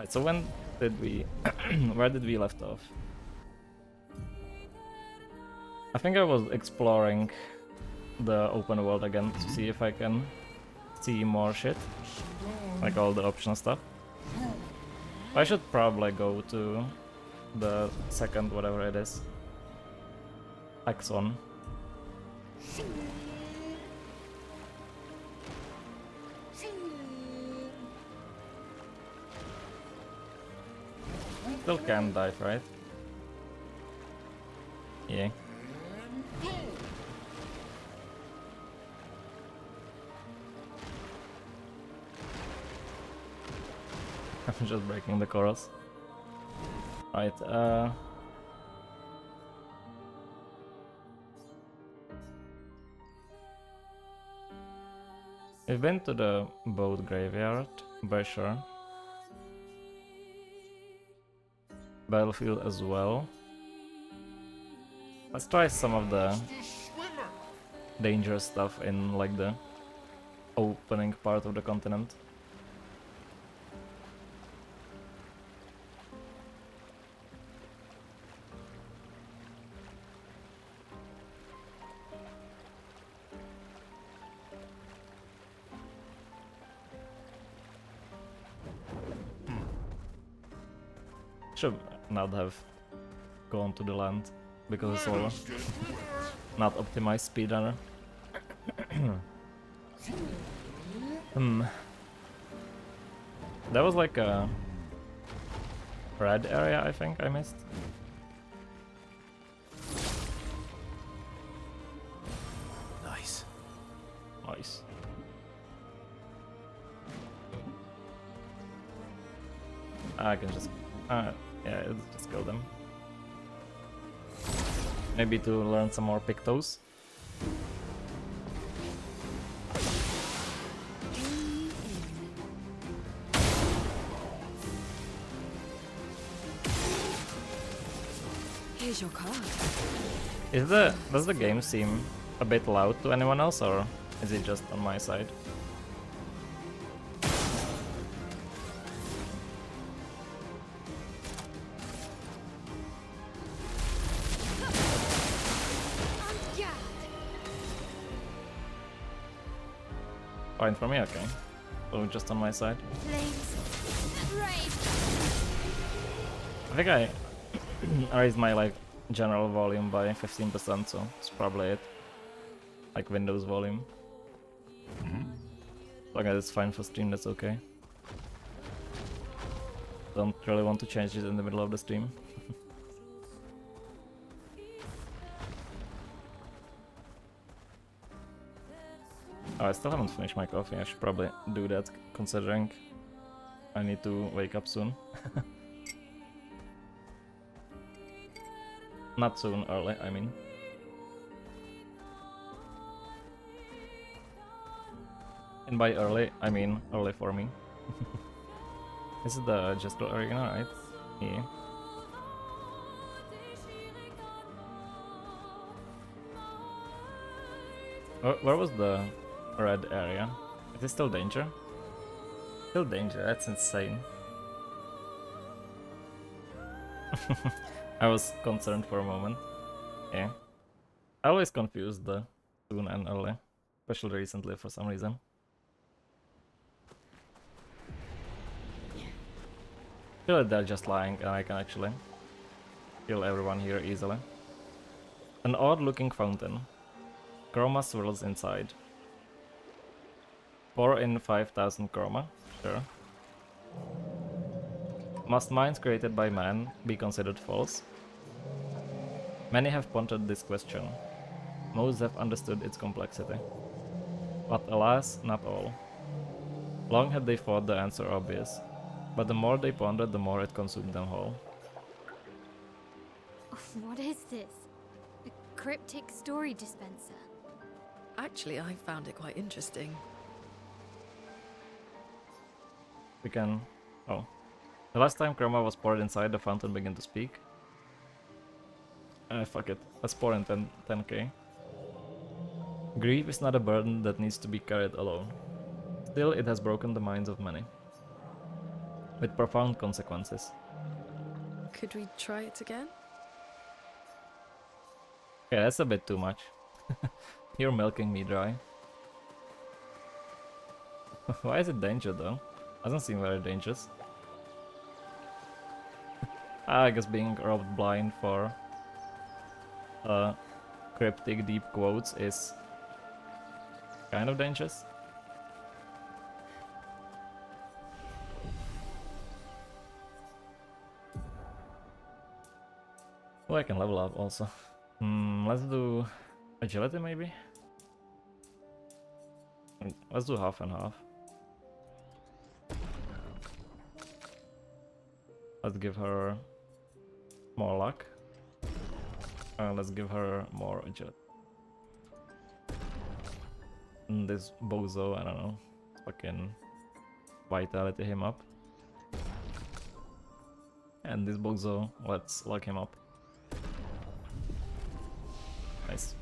Right, so when did we... where did we left off? I think I was exploring the open world again to see if I can see more shit. Like all the optional stuff. I should probably go to the second, whatever it is. Axon. Still can dive, right? Yeah. I'm just breaking the chorus. Right, we've been to the boat graveyard, by sure. Battlefield as well. Let's try some of the dangerous stuff in like the opening part of the continent. Should not have gone to the land because it's all not optimized speedrunner. That was like a red area, I think I missed. Nice. Nice. I can just yeah, let's just kill them. Maybe to learn some more pictos. Here's your card. Does the game seem a bit loud to anyone else, or is it just on my side? Fine for me, okay. So just on my side. I think I raised my like general volume by 15%, so it's probably it. Like Windows volume. So I guess it's fine for stream, that's okay. Don't really want to change it in the middle of the stream. Oh, I still haven't finished my coffee. I should probably do that, considering I need to wake up soon. Not soon, early, I mean. And by early, I mean early for me. This is the Gesto Arena, right? Yeah. Where was the red area? Is it still danger? Still danger, that's insane. I was concerned for a moment. Yeah. I always confuse the soon and early, especially recently for some reason. I feel like they're just lying and I can actually kill everyone here easily. An odd looking fountain. Chroma swirls inside. 4 in 5,000 chroma, sure. Must mines created by man be considered false? Many have pondered this question. Most have understood its complexity. But alas, not all. Long had they thought the answer obvious, but the more they pondered, the more it consumed them whole. What is this? A cryptic story dispenser? Actually, I found it quite interesting. We can... oh. The last time chroma was poured inside, the fountain began to speak. Fuck it. Let's pour in 10k. Grief is not a burden that needs to be carried alone. Still, it has broken the minds of many. with profound consequences. Could we try it again? Okay, that's a bit too much. You're milking me dry. Why is it danger though? Doesn't seem very dangerous. I guess being robbed blind for cryptic deep quotes is kind of dangerous. Oh, I can level up also. Let's do agility maybe? Let's do half and half. Let's give her more luck. Let's give her more agility. And this bozo, I don't know, fucking vitality him up. And this bozo, let's lock him up. Nice.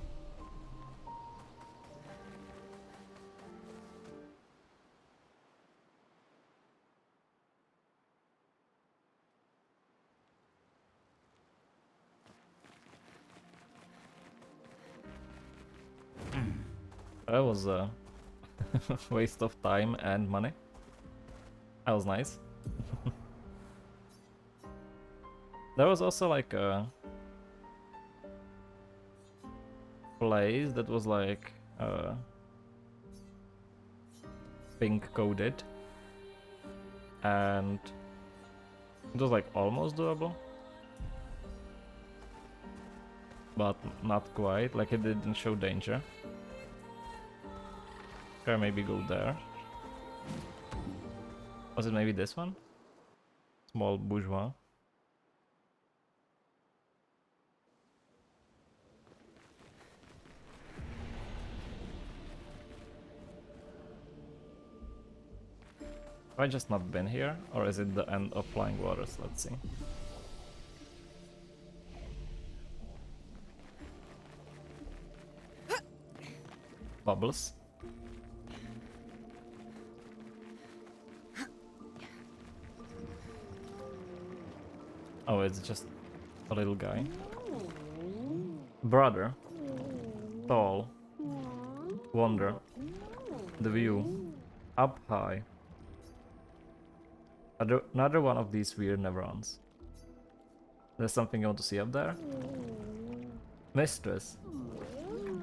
That was a waste of time and money. That was nice. There was also like a place that was like pink coded, and it was like almost doable, but not quite. Like it didn't show danger. Okay, maybe go there. Was it maybe this one? Small bourgeois. Have I just not been here? Or is it the end of Flying Waters? Let's see. Bubbles. Oh, it's just a little guy. Brother. Tall. Wonder. The view. Up high. Another one of these weird neurons. There's something you want to see up there? Mistress.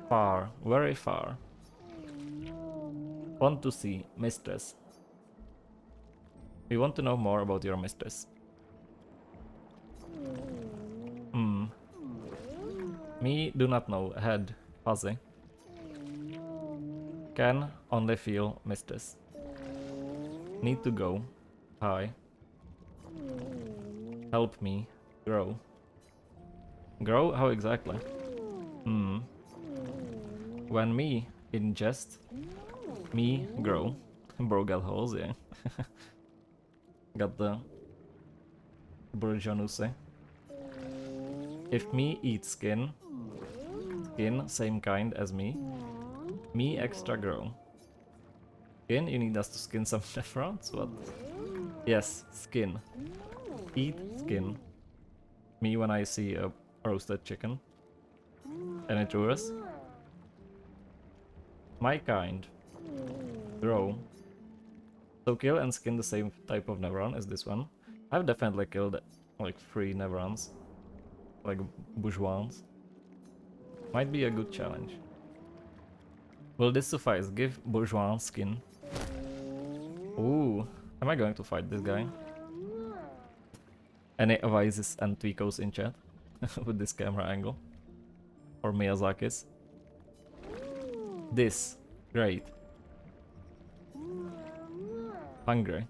Far. Very far. Want to see. Mistress. We want to know more about your mistress. Me do not know. Head. Fuzzy. Can only feel mistress. Need to go. Hi. Help me. Grow. Grow? How exactly? When me ingest, me grow. Bro got holes, yeah. Got the bourgeoisie. If me eat skin, skin same kind as me extra grow. Skin? You need us to skin some nephrons? What? Yes, skin. Eat skin. Me when I see a roasted chicken. Any tourists? My kind. Grow. So kill and skin the same type of neuron as this one. I've definitely killed like 3 neurons. Like bourgeois. Might be a good challenge. Will this suffice? Give bourgeois skin. Ooh. Am I going to fight this guy? Any advices and tweakos in chat with this camera angle? Or Miyazaki's? This. Great. Hungry.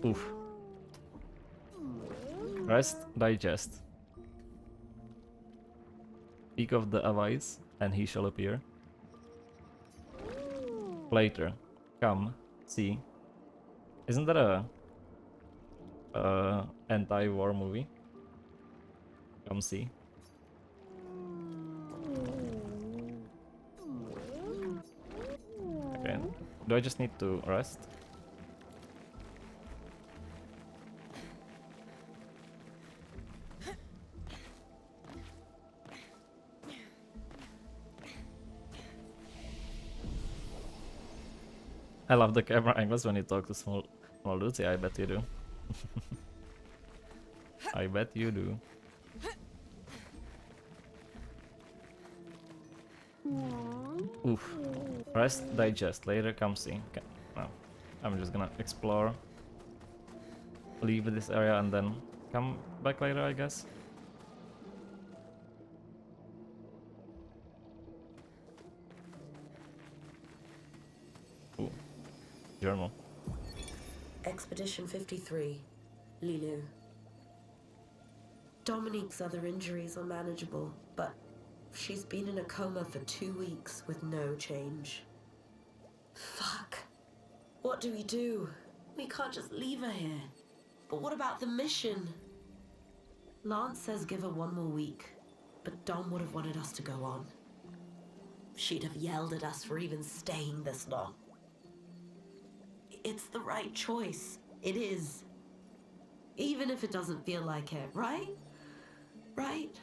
Oof. Rest, digest. Speak of the advice, and he shall appear. Later. Come. See. Isn't that a anti-war movie? Come see. Okay. Do I just need to rest? I love the camera angles when you talk to small dudes. Yeah, I bet you do. I bet you do. Oof. Rest, digest, later come see. Okay. No. I'm just gonna explore. Leave this area and then come back later, I guess. Ooh. Journal. Expedition 53, Lilu. Dominique's other injuries are manageable, but she's been in a coma for 2 weeks with no change. Fuck. What do we do? We can't just leave her here. But what about the mission? Lance says give her 1 more week, but Dom would have wanted us to go on. She'd have yelled at us for even staying this long. It's the right choice. It is. Even if it doesn't feel like it, right? Right?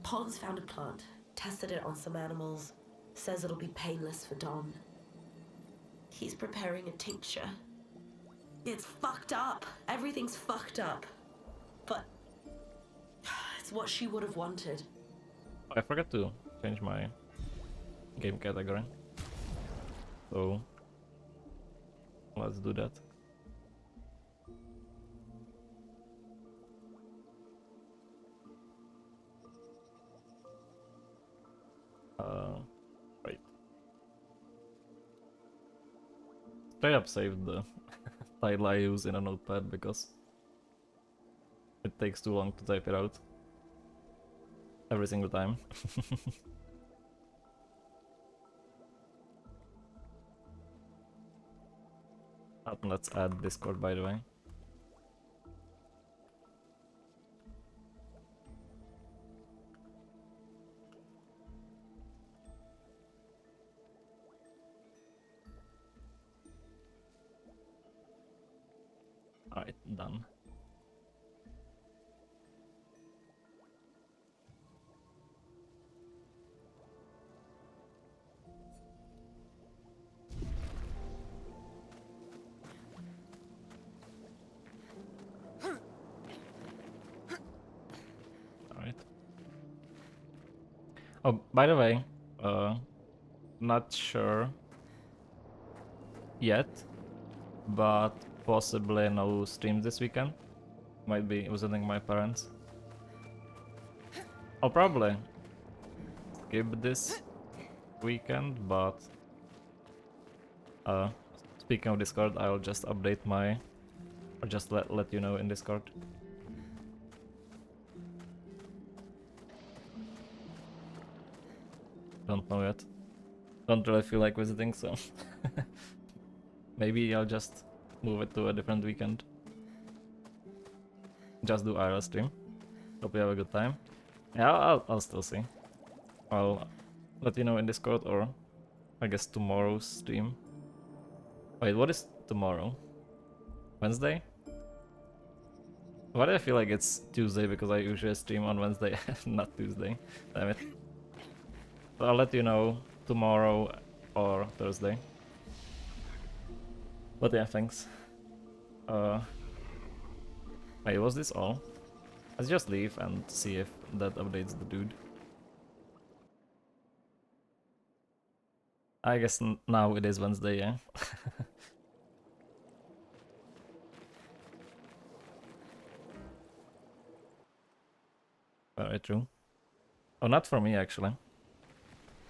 Pons found a plant, tested it on some animals, says it'll be painless for Dom. He's preparing a tincture. It's fucked up. Everything's fucked up. But it's what she would have wanted. I forgot to change my game category. So let's do that. Right. Straight up saved the title I use in a notepad because it takes too long to type it out. Every single time. And let's add Discord, by the way. Alright, done. Alright. Oh, by the way, not sure yet, but possibly no streams this weekend. Might be visiting my parents. I'll probably skip this weekend, but speaking of Discord, I'll just update my, or just let you know in Discord. Don't know yet. Don't really feel like visiting, so maybe I'll just move it to a different weekend. Just do IRL stream. Hope you have a good time. Yeah, I'll still see. I'll let you know in Discord, or I guess tomorrow's stream. Wait, what is tomorrow? Wednesday? Why do I feel like it's Tuesday, because I usually stream on Wednesday, not Tuesday. Damn it. So I'll let you know tomorrow or Thursday. But yeah, thanks. Wait, was this all? Let's just leave and see if that updates the dude. I guess now it is Wednesday, yeah? Very true. Oh, not for me actually.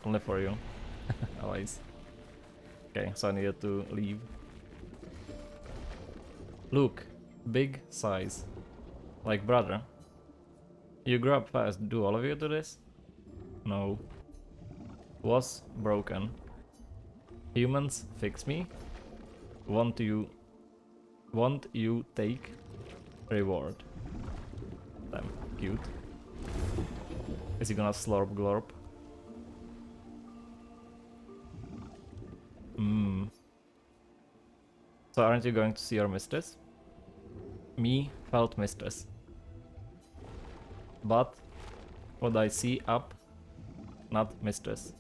Only for you. Always. Okay, so I needed to leave. Luke, big size. Like brother. You grew up fast. Do all of you do this? No. Was broken. Humans fix me. Want you take reward. Damn, cute. Is he gonna slurp glorp? So aren't you going to see your mistress? Me felt mistress. But what I see up, not mistress.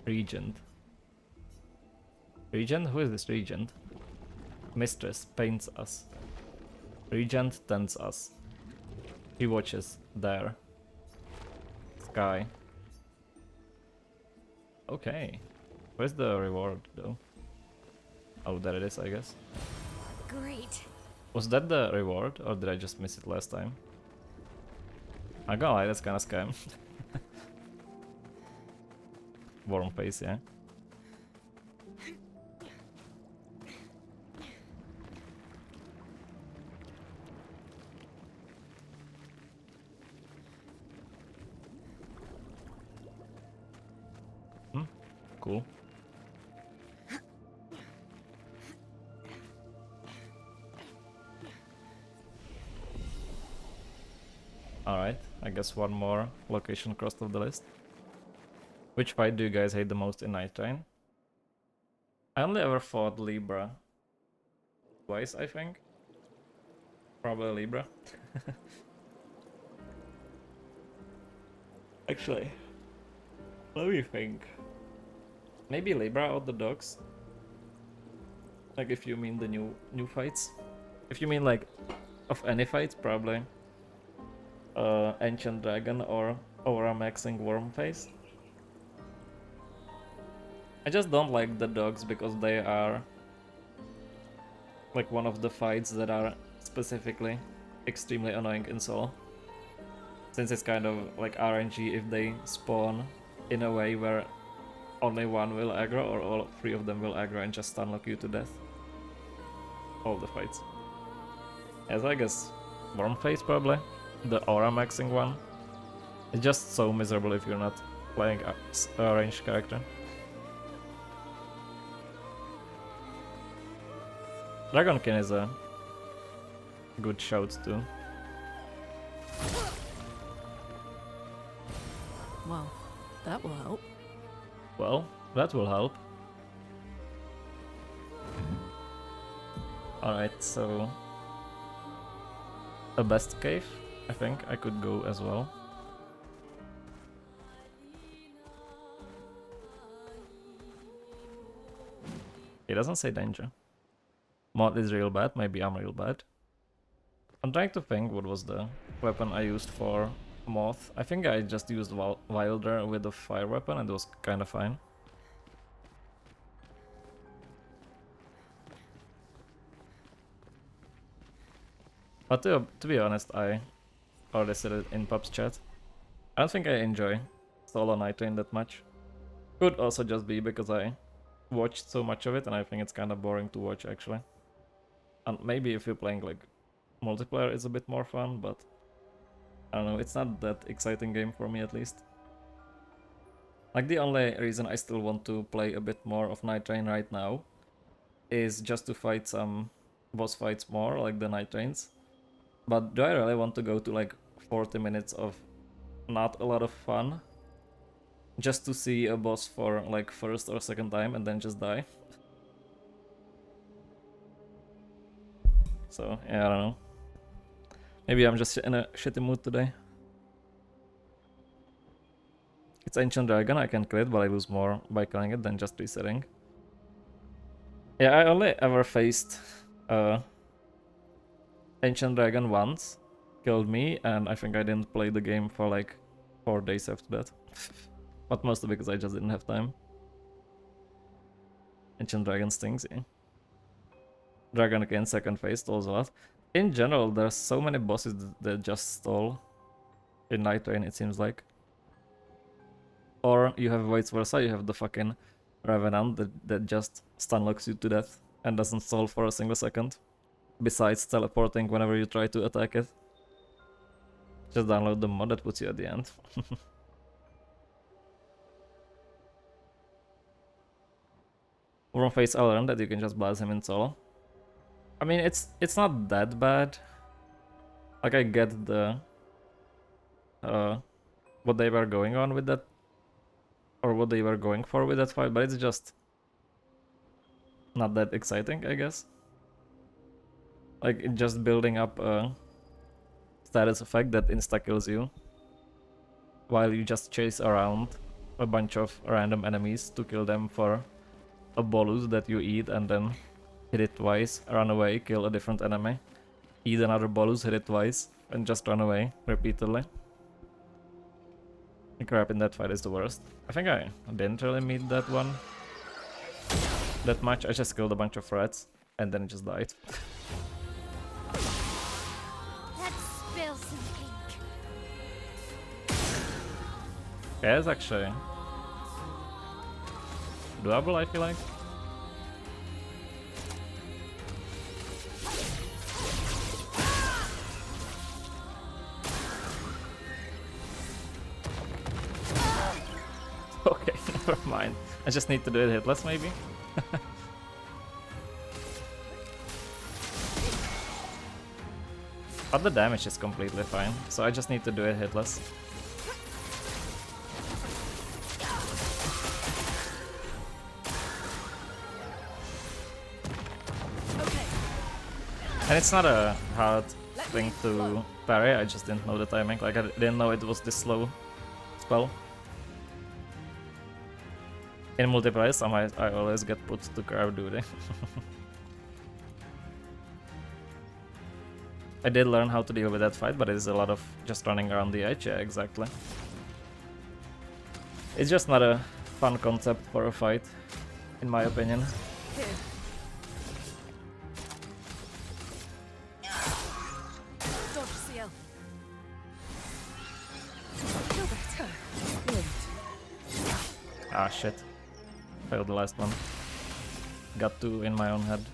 Regent. Regent? Who is this regent? Mistress paints us. Regent tends us. He watches there. Sky. Okay. Where's the reward though? Oh, there it is, I guess. Great. Was that the reward, or did I just miss it last time? I'm gonna lie, that's kinda scam. Warm face, yeah. Cool. Alright, I guess one more location crossed off the list. Which fight do you guys hate the most in Night Train? I only ever fought Libra. Twice, I think. Probably Libra. Actually, let me think. Maybe Libra or the dogs. Like if you mean the new fights. If you mean like of any fights, probably Ancient Dragon or Aura Maxing Wormface. I just don't like the dogs because they are like one of the fights that are specifically extremely annoying in solo. Since it's kind of like RNG if they spawn in a way where only one will aggro or all three of them will aggro and just stunlock you to death. All the fights. As I guess Wormface probably. The aura maxing one. It's just so miserable if you're not playing a ranged character. Dragonkin is a good shout too. Well, that will help. Well, that will help. Alright, so a best cave, I think I could go as well. It doesn't say danger. Mod is real bad, maybe I'm real bad. I'm trying to think what was the weapon I used for Moth. I think I just used Wilder with a fire weapon and it was kinda fine. But to be honest, I already said it in Pub's chat. I don't think I enjoy solo Night Train that much. Could also just be because I watched so much of it and I think it's kinda boring to watch actually. And maybe if you're playing like multiplayer it's a bit more fun, but I don't know, it's not that exciting game for me at least. Like the only reason I still want to play a bit more of Night Train right now is just to fight some boss fights more, like the Night Trains. But do I really want to go to like 40 minutes of not a lot of fun just to see a boss for like first or second time and then just die? So yeah, I don't know. Maybe I'm just in a shitty mood today. It's Ancient Dragon, I can kill it, but I lose more by killing it than just resetting. Yeah, I only ever faced Ancient Dragon once, killed me, and I think I didn't play the game for like 4 days after that. But mostly because I just didn't have time. Ancient Dragon stings, yeah. Dragon again, second phase, stalls a lot. In general, there's so many bosses that just stall in Night Train, it seems like. Or you have vice versa, you have the fucking Revenant that just stunlocks you to death and doesn't stall for a single second. Besides teleporting whenever you try to attack it. Just download the mod that puts you at the end. Wrongface, I learned that you can just blast him in solo. I mean, it's not that bad. Like I get the what they were going on with that, or what they were going for with that fight, but it's just not that exciting, I guess. Like, just building up a status effect that insta-kills you while you just chase around a bunch of random enemies to kill them for a bolus that you eat and then hit it twice, run away, kill a different enemy, eat another bolus, hit it twice, and just run away repeatedly. The crap in that fight is the worst. I think I didn't really meet that one that much. I just killed a bunch of rats and then it just died. Let's spill some ink. Yeah, it's actually doable, I feel like. Okay, never mind. I just need to do it hitless, maybe? But the damage is completely fine, so I just need to do it hitless. And it's not a hard thing to parry, I just didn't know the timing. Like, I didn't know it was this slow spell. In multiplayer, somehow I always get put to crowd duty. I did learn how to deal with that fight, but it is a lot of just running around the edge, yeah, exactly. It's just not a fun concept for a fight, in my opinion. Here. Dodge CL. Feel better. Good. Ah, shit. Failed the last one. Got two in my own head.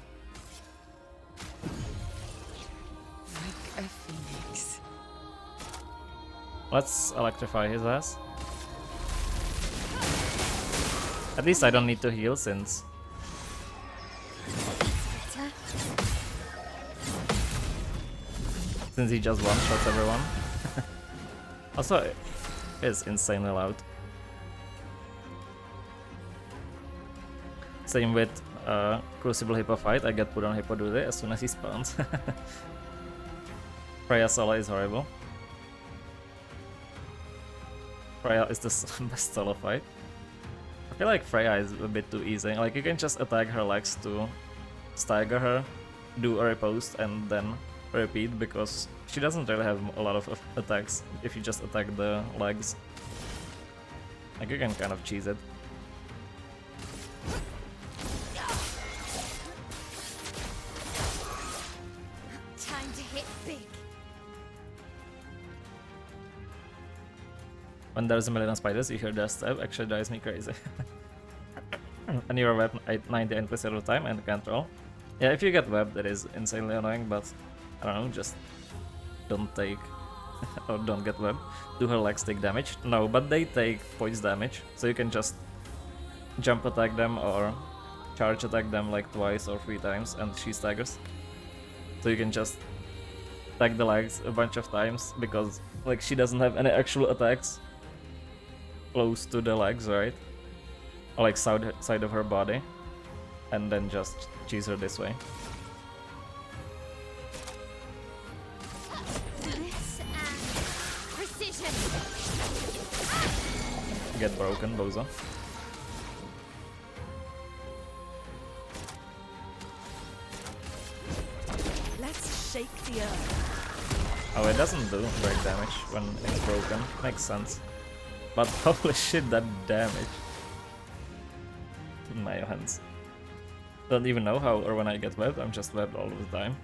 Like a phoenix. Let's electrify his ass. At least I don't need to heal since he just one-shots everyone. Also, it is insanely loud. Same with Crucible Hippo fight, I get put on Hippo duty as soon as he spawns. Freya solo is horrible. Freya is the best solo fight. I feel like Freya is a bit too easy. Like, you can just attack her legs to stagger her, do a riposte, and then repeat, because she doesn't really have a lot of attacks if you just attack the legs. Like, you can kind of cheese it. Time to hit big. When there's a million spiders, you hear their step, actually drives me crazy. And you're webbed 99% of the time and can't roll. Yeah, if you get webbed, that is insanely annoying, but I don't know, just don't take or don't get webbed. Do her legs take damage? No, but they take points damage, so you can just jump attack them or charge attack them like twice or 3 times and she staggers. So you can just attack the legs a bunch of times because like she doesn't have any actual attacks close to the legs, right? Or like side of her body, and then just cheese her this way. This and precision. Get broken, Bozo. Let's shake the earth. Oh, it doesn't do break damage when it's broken. Makes sense. But holy shit, that damage. In my hands. Don't even know how or when I get webbed, I'm just webbed all the time.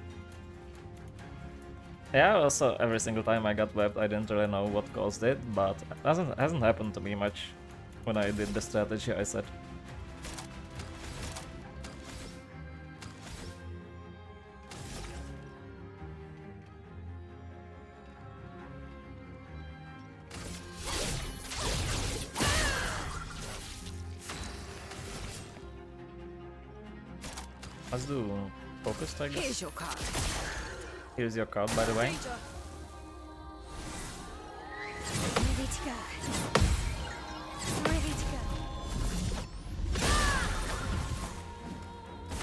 Yeah, also every single time I got webbed, I didn't really know what caused it, but it hasn't happened to me much when I did the strategy I said. Let's do focus, I guess. Here's your card. Here's your card, by the way. Ready to go. Ready to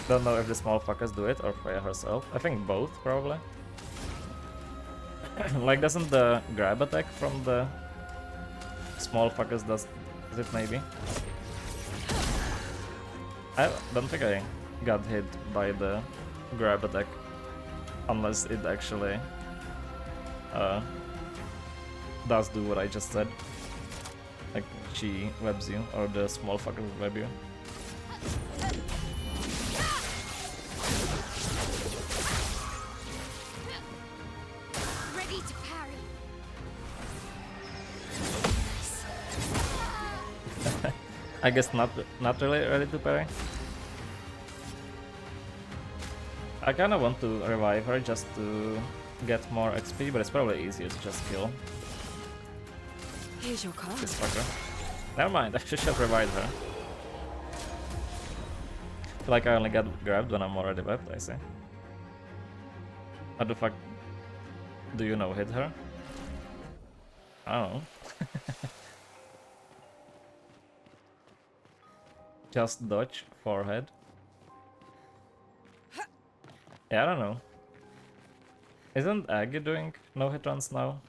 go. Don't know if the small fuckers do it or Freya herself. I think both, probably. Like, doesn't the grab attack from the small fuckers does it maybe? I don't think I got hit by the grab attack unless it actually does do what I just said. Like, she webs you, or the small fuckers web you. Ready to parry. I guess not really ready to parry. I kinda want to revive her just to get more XP, but it's probably easier to just kill Here's your card. this fucker. Never mind, I should have revived her. I feel like I only got grabbed when I'm already webbed, I see. How the fuck do you know hit her? I don't know. Just dodge, forehead. Yeah, I don't know. Isn't Aggie doing no hit runs now?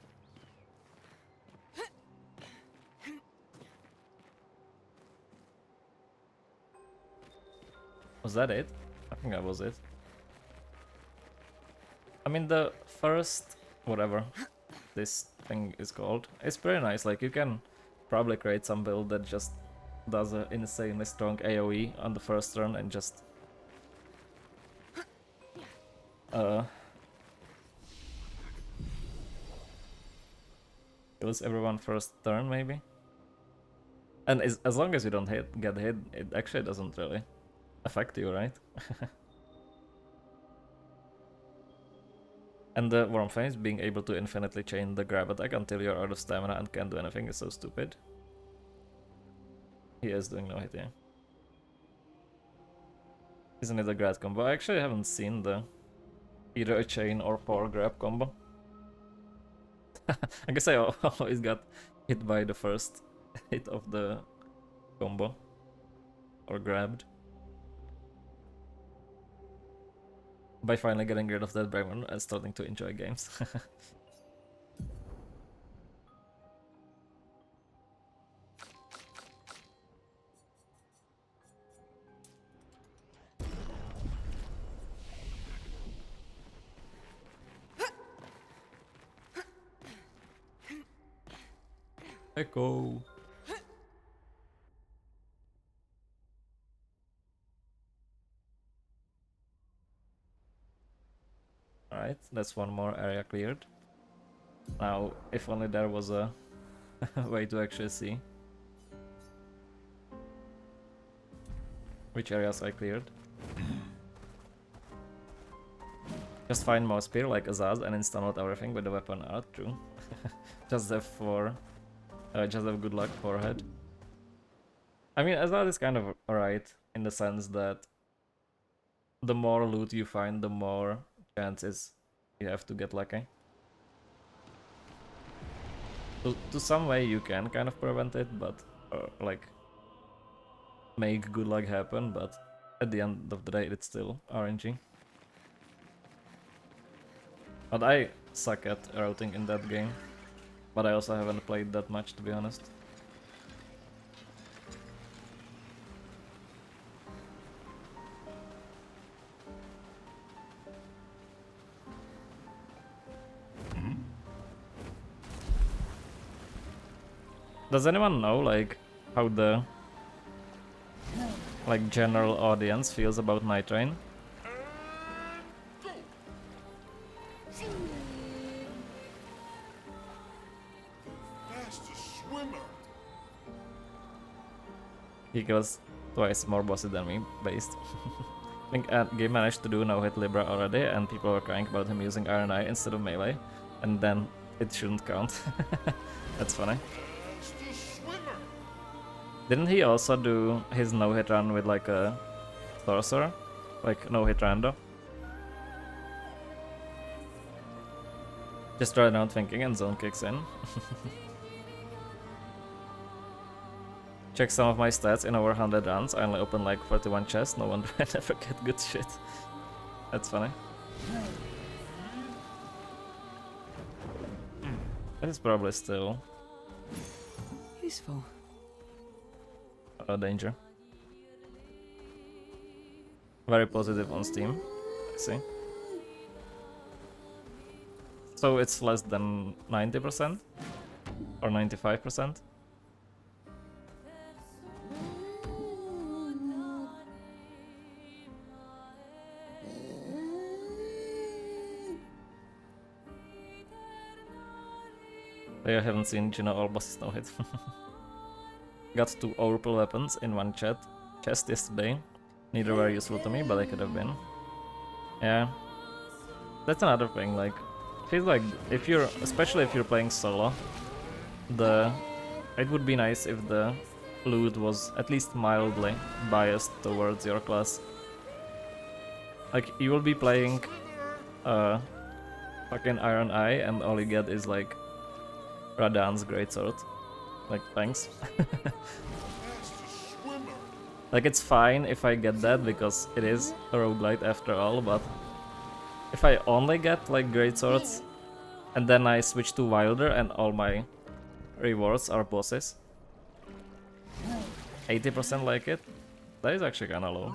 Was that it? I think that was it. I mean, the first whatever this thing is called, it's pretty nice. Like, you can probably create some build that just does an insanely strong AoE on the first turn and just kills everyone first turn maybe. And as long as you don't get hit, it actually doesn't really affect you, right? And the Worm Face being able to infinitely chain the grab attack until you're out of stamina and can't do anything is so stupid. He is doing no hit, yeah. Isn't it a grab combo? I actually haven't seen the either a chain or 4 grab combo. I guess I always got hit by the first hit of the combo. Or grabbed. By finally getting rid of that Bremen and starting to enjoy games. Echo. Alright, that's one more area cleared. Now, if only there was a way to actually see which areas I cleared. Just find more spear like Azaz and install out everything with the weapon art, true. Just have good luck forehead. I mean, Azaz is kind of right in the sense that the more loot you find, the more chances you have to get lucky. To some way you can kind of prevent it, but like make good luck happen, but at the end of the day it's still RNG. But I suck at routing in that game, but I also haven't played that much, to be honest. Does anyone know, like, how the general audience feels about Night Train? He kills twice more bosses than me, based. I think game managed to do no-hit Libra already, and people were crying about him using Iron Eye instead of melee, and then it shouldn't count. That's funny. Didn't he also do his no-hit run with like a sorcerer? Like no-hit rando? Just try around thinking and zone kicks in. Check some of my stats in over 100 runs. I only open like 41 chests. No wonder I never get good shit. That's funny. That is probably still Useful. a danger. Very positive on Steam. I see. So it's less than 90% or 95%. I haven't seen Gino all bosses no hit. Got 2 overpull weapons in one chest yesterday. Neither were useful to me, but they could have been. Yeah. That's another thing, like, feels like if you're, especially if you're playing solo, it would be nice if the loot was at least mildly biased towards your class. Like, you will be playing fucking Iron Eye and all you get is like Radahn's greatsword. Like, thanks. Like, it's fine if I get that because it is a roguelite after all, but if I only get like greatswords and then I switch to Wilder and all my rewards are bosses, 80% like it, that is actually kinda low.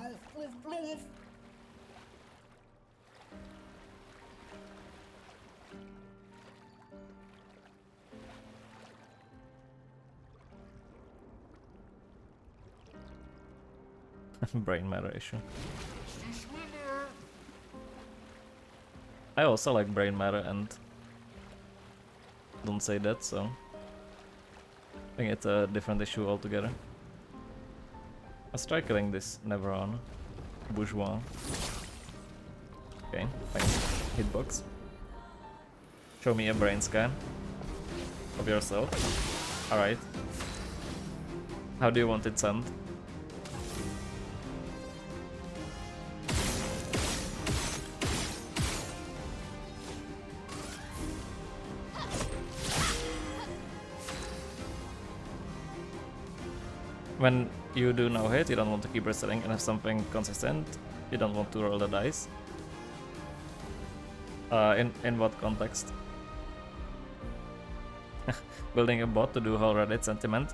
Brain matter issue. I also like brain matter and don't say that, so I think it's a different issue altogether. Let's try killing this Neveron bourgeois. Okay, thanks. Hitbox. Show me a brain scan of yourself. Alright. How do you want it sent? When you do no hit, you don't want to keep resetting and have something consistent. You don't want to roll the dice. In what context? Building a bot to do whole Reddit sentiment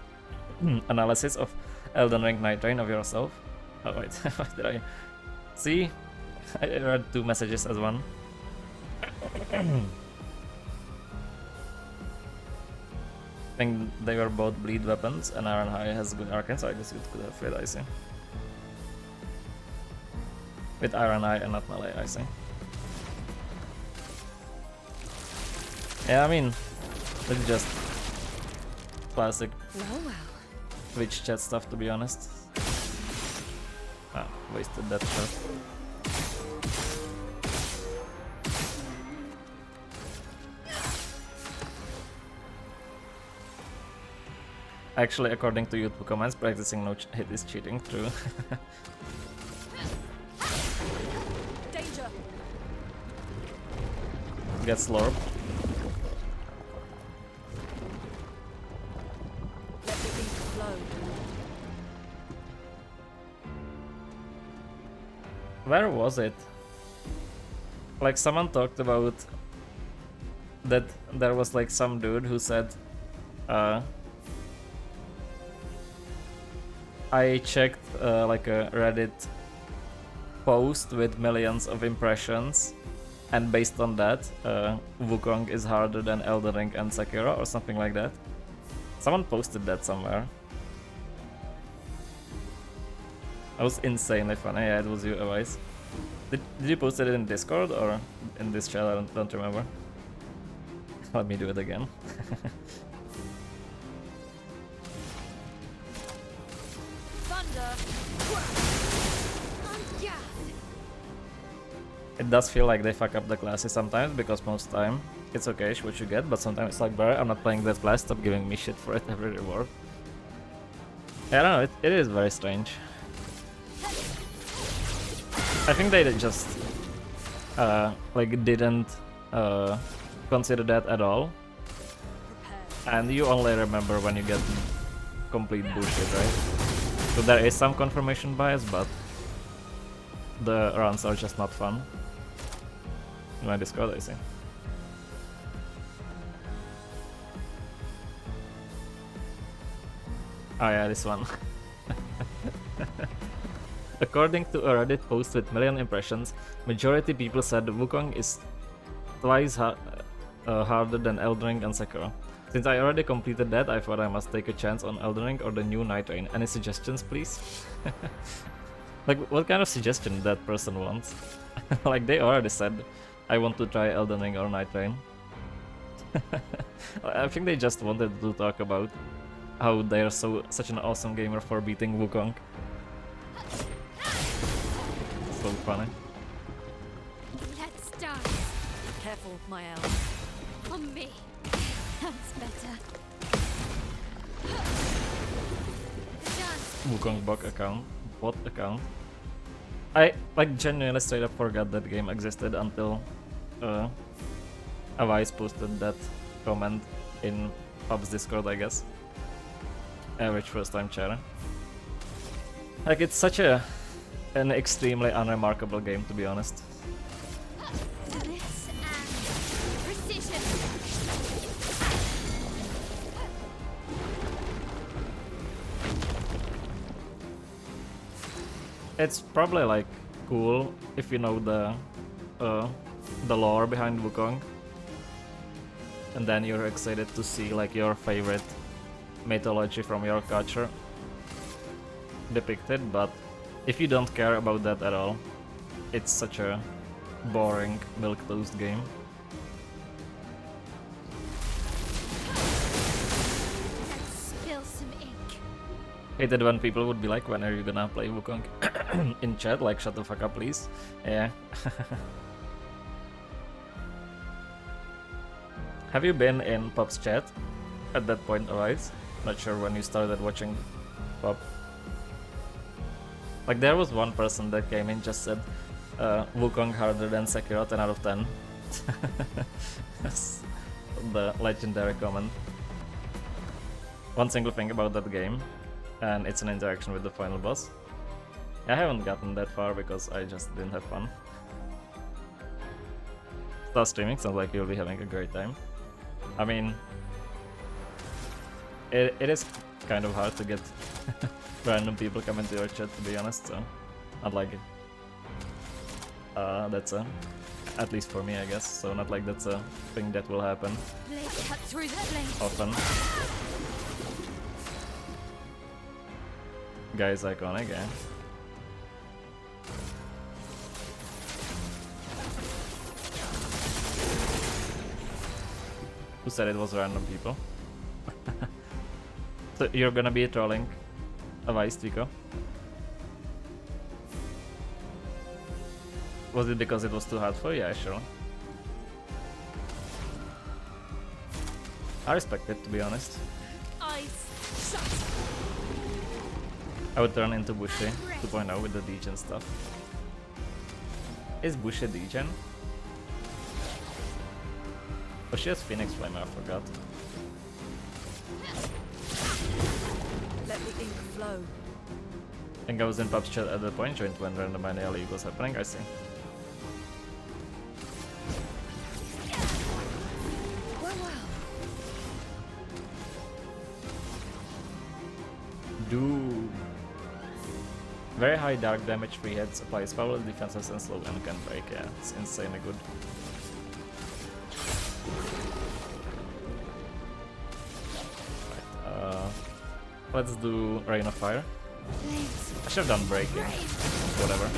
analysis of Elden Ring Night Train of yourself. Oh wait, what did I see? I read 2 messages as one. I think they were both bleed weapons, and Iron High has good arcane, so I guess it could have fit, I see. With Iron Eye and not Melee, I see. Yeah, I mean, it's just classic Twitch chat stuff, to be honest. Ah, wasted that shot. Actually, according to YouTube comments, practicing no hit is cheating. True. Danger. Get slurp. Let the beat flow. Where was it? Like, someone talked about that there was like some dude who said, I checked like a Reddit post with millions of impressions, and based on that, Wukong is harder than Elden Ring and Sekiro or something like that. Someone posted that somewhere. That was insanely funny. Yeah, it was you, Avice. Did you post it in Discord or in this chat? I don't remember. Let me do it again. It does feel like they fuck up the classes sometimes, because most time it's okay what you get, but sometimes it's like, bro, I'm not playing that class, stop giving me shit for it every reward. Yeah, I don't know, it is very strange. I think they just like didn't consider that at all, and you only remember when you get complete bullshit, right? So there is some confirmation bias, but the runs are just not fun. In my Discord, I see. Oh yeah, this one. According to a Reddit post with million impressions, majority people said Wukong is twice harder than Elden Ring and Sekiro. Since I already completed that, I thought I must take a chance on Elden Ring or the new Night Rain. Any suggestions, please? Like, what kind of suggestion that person wants? Like, they already said, I want to try Elden Ring or Night Rain. I think they just wanted to talk about how they're such an awesome gamer for beating Wukong. So funny. Let's start. Careful, my elf. On me. That's better. Done. Wukong bot account. I like genuinely straight up forgot that game existed until Avice posted that comment in Pub's Discord, I guess. Average first time chatter. Like, it's such an extremely unremarkable game, to be honest. This and precision. It's probably like cool if you know the lore behind Wukong, and then you're excited to see like your favorite mythology from your culture depicted. But if you don't care about that at all, it's such a boring milquetoast game. Let's spill some ink. Hated when people would be like, when are you gonna play Wukong? In chat, like, shut the fuck up, please. Yeah. Have you been in Pop's chat at that point, alright? Not sure when you started watching Pop. Like, there was one person that came in, just said, Wukong harder than Sekiro, 10 out of 10. That's the legendary comment. One single thing about that game, and it's an interaction with the final boss. I haven't gotten that far because I just didn't have fun. Start streaming, sounds like you'll be having a great time. I mean, it is kind of hard to get random people come into your chat, to be honest, so not like it. That's at least for me, I guess, so not like that's a thing that will happen Blade cut through that lane. often. Guy's iconic, eh? Who said it was random people? So you're gonna be trolling Avice, Tico? Was it because it was too hard for you? Yeah, sure. I respect it, to be honest. Eyes shut. I would turn into Bushi 2.0 with the degen stuff. Is Bushi degen? Oh, she has Phoenix Flame, I forgot. Let the ink flow. I think I was in Pub's chat at the point, joined when random annual league was happening, I see. Dude. Very high dark damage, free hits, applies powerless defenses and slow and can break, yeah, it's insanely good. Right, let's do Rain of Fire. I should have done breaking. Whatever.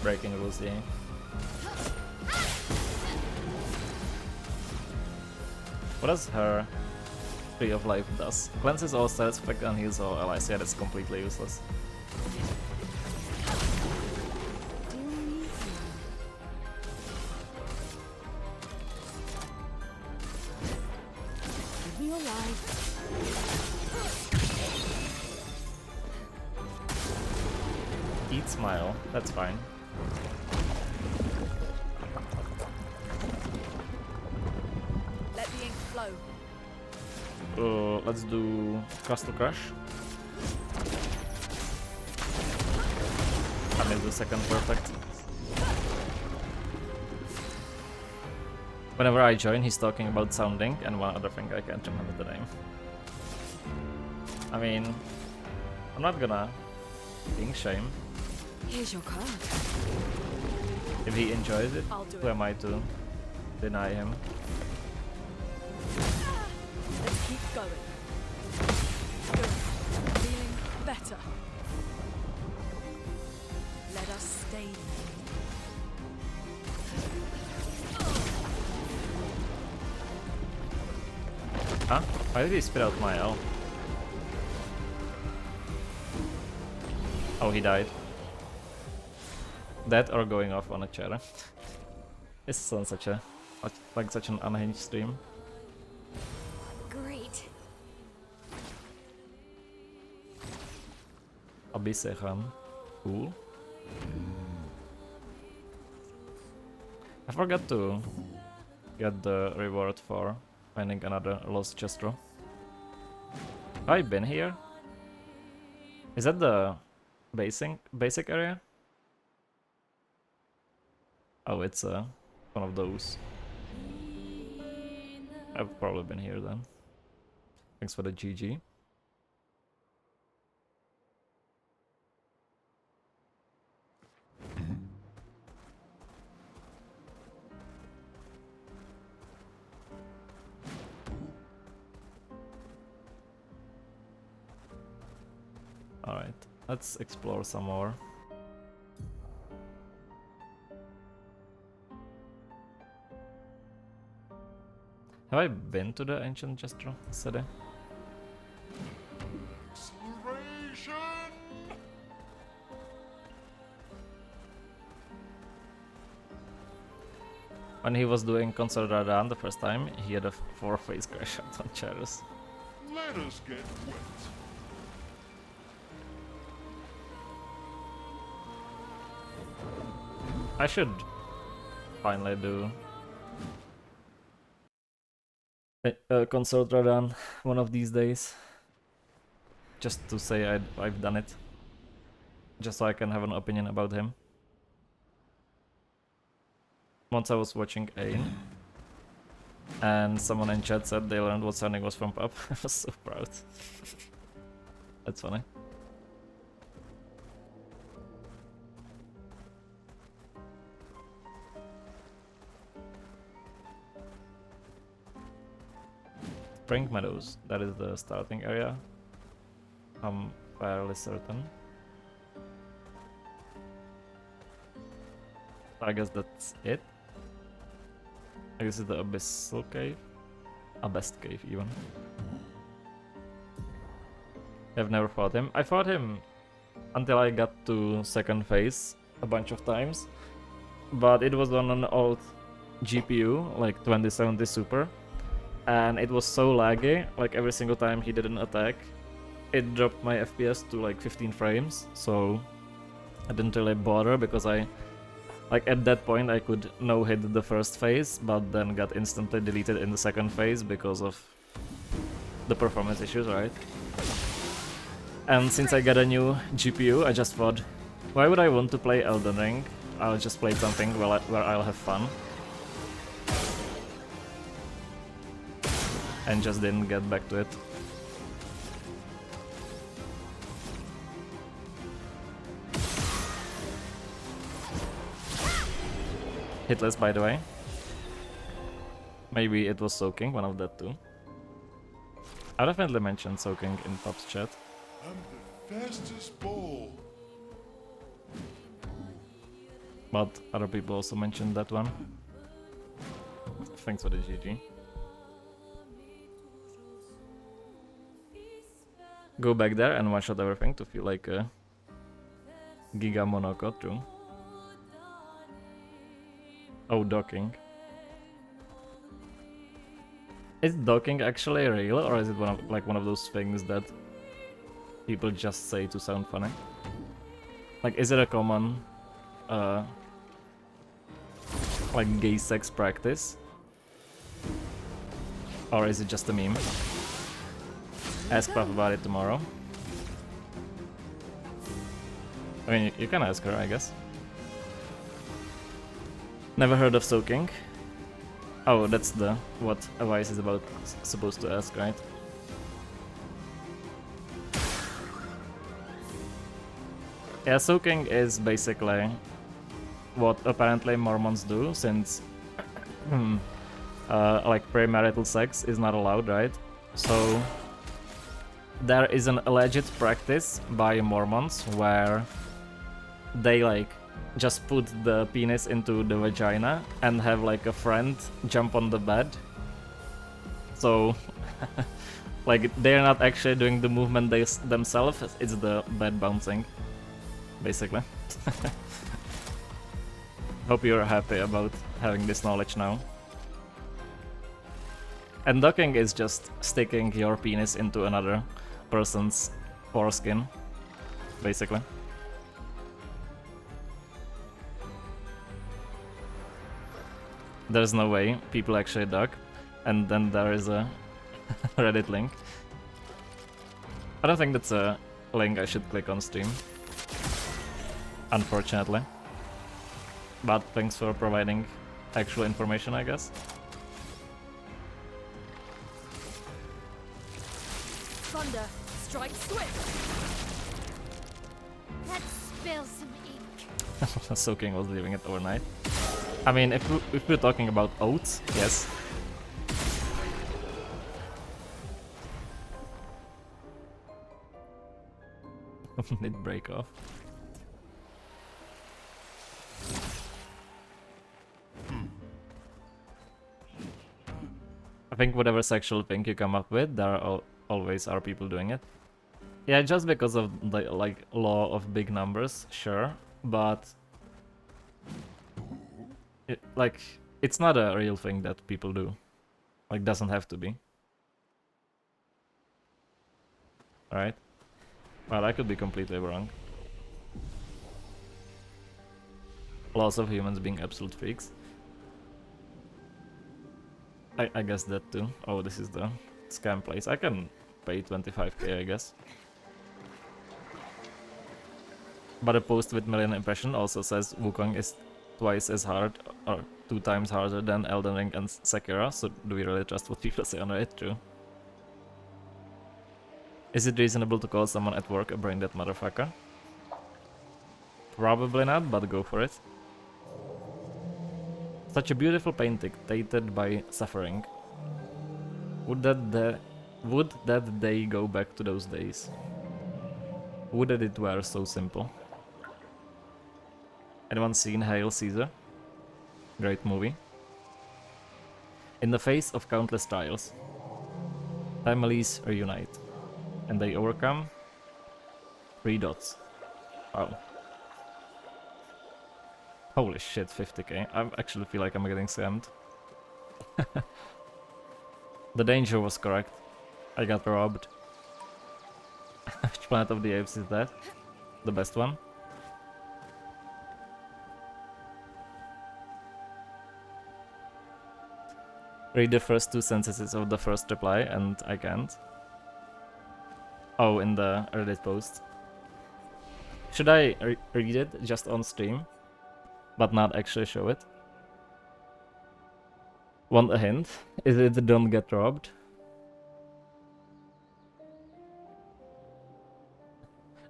Breaking rules, yeah. What does her Tree of Life does? Cleanses all stats, effect and heals all allies. Yeah, that's completely useless. Real life. Eat Smile, that's fine. Let the ink flow. Let's do Castle Crash. I made the second perfect. Whenever I join, he's talking about sounding and one other thing I can't remember the name. I mean, I'm not gonna king shame. Here's your card. If he enjoys it, I'll do who it. am I to deny him? Let's keep going. Good. Feeling better. Let us stay there. Huh? Why did he spit out my L? Oh, he died. That or going off on a chair. This sounds such a like such an unhinged stream. Great. Abisechan. Cool. I forgot to get the reward for finding another lost chest row. Have I been here? Is that the basic area? Oh, it's one of those. I've probably been here then. Thanks for the GG. Alright, let's explore some more. Have I been to the ancient Jestro city? When he was doing Console Radan the first time, he had a 4-phase crash out on chairs. Let us get wet. I should finally do a Console Radan one of these days. Just to say I've done it. Just so I can have an opinion about him. Once I was watching Ain, and someone in chat said they learned what sounding was from pub. I was so proud. That's funny. Spring Meadows, that is the starting area. I'm fairly certain. I guess that's it. I guess it's the Abyssal Cave. Abyss Cave, even. I've never fought him. I fought him until I got to second phase a bunch of times. But it was on an old GPU, like 2070 Super. And it was so laggy, like every single time he did an attack, it dropped my FPS to like 15 frames. So I didn't really bother because like at that point I could no-hit the first phase, but then got instantly deleted in the second phase because of the performance issues, right? And since I got a new GPU, I just thought, why would I want to play Elden Ring? I'll just play something where I'll have fun. And just didn't get back to it. Hitless, by the way. Maybe it was soaking, one of that too. I definitely mentioned soaking in Pop's chat. I'm the fastest ball. But other people also mentioned that one. Thanks for the GG. Go back there and one-shot everything to feel like a Giga Monaco too. Oh, docking. Is docking actually real, or is it one of those things that people just say to sound funny? Like, is it a common like gay sex practice? Or is it just a meme? Ask Puff about it tomorrow. I mean, you can ask her, I guess. Never heard of soaking. Oh, that's the what Avice is about supposed to ask, right? Yeah, soaking is basically what apparently Mormons do, since like premarital sex is not allowed, right? So there is an alleged practice by Mormons where they like just put the penis into the vagina and have like a friend jump on the bed. So like they're not actually doing the movement themselves, it's the bed bouncing, basically. Hope you're happy about having this knowledge now. And docking is just sticking your penis into another person's foreskin, basically. There's no way people actually dock, and then there is a Reddit link. I don't think that's a link I should click on stream, unfortunately. But thanks for providing actual information, I guess. Thunder, strike swift. Let's spill some ink. Soaking was leaving it overnight. I mean, if we're talking about oats, yes. It break off. I think whatever sexual thing you come up with, there are always are people doing it. Yeah, just because of the like law of big numbers, sure, but it's not a real thing that people do. Like, doesn't have to be. Alright. Well, I could be completely wrong. Lots of humans being absolute freaks. I guess that too. Oh, this is the scam place. I can pay 25k, I guess. But a post with million impression also says Wukong is twice as hard, or 2 times harder than Elden Ring and Sekiro, so do we really trust what people say on Reddit? True. Is it reasonable to call someone at work a brain dead motherfucker? Probably not, but go for it. Such a beautiful painting, tainted by suffering. Would that day go back to those days? Would that it were so simple? Anyone seen Hail Caesar? Great movie. In the face of countless trials, families reunite, and they overcome 3 dots. Wow. Holy shit, 50k. I actually feel like I'm getting scammed. The danger was correct. I got robbed. Which Planet of the Apes is that? The best one? Read the first 2 sentences of the first reply, and I can't. Oh, in the Reddit post. Should I read it just on stream, but not actually show it? Want a hint? Is it don't get robbed?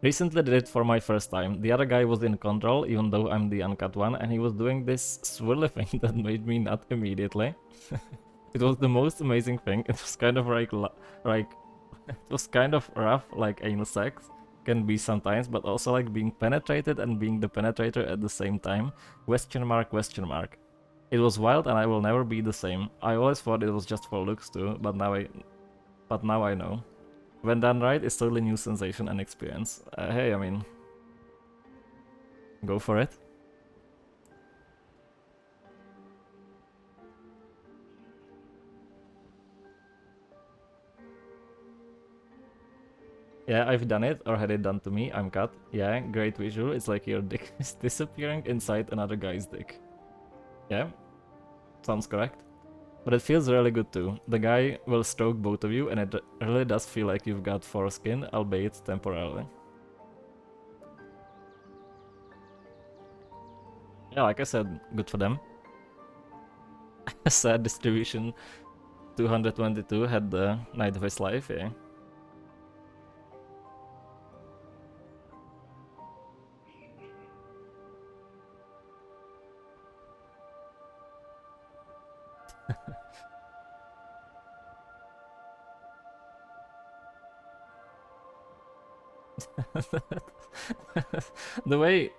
Recently did it for my first time. The other guy was in control, even though I'm the uncut one, and he was doing this swirly thing that made me nut immediately. It was the most amazing thing. It was kind of like it was kind of rough, like anal sex can be sometimes, but also like being penetrated and being the penetrator at the same time. Question mark, question mark. It was wild and I will never be the same. I always thought it was just for looks too, but now I know. When done right, it's totally new sensation and experience. Hey, I mean, go for it. Yeah, I've done it, or had it done to me. I'm cut. Yeah, great visual. It's like your dick is disappearing inside another guy's dick. Yeah, sounds correct. But it feels really good too. The guy will stroke both of you and it really does feel like you've got foreskin, albeit temporarily. Yeah, like I said, good for them. Sad distribution 222 had the night of his life, yeah. The way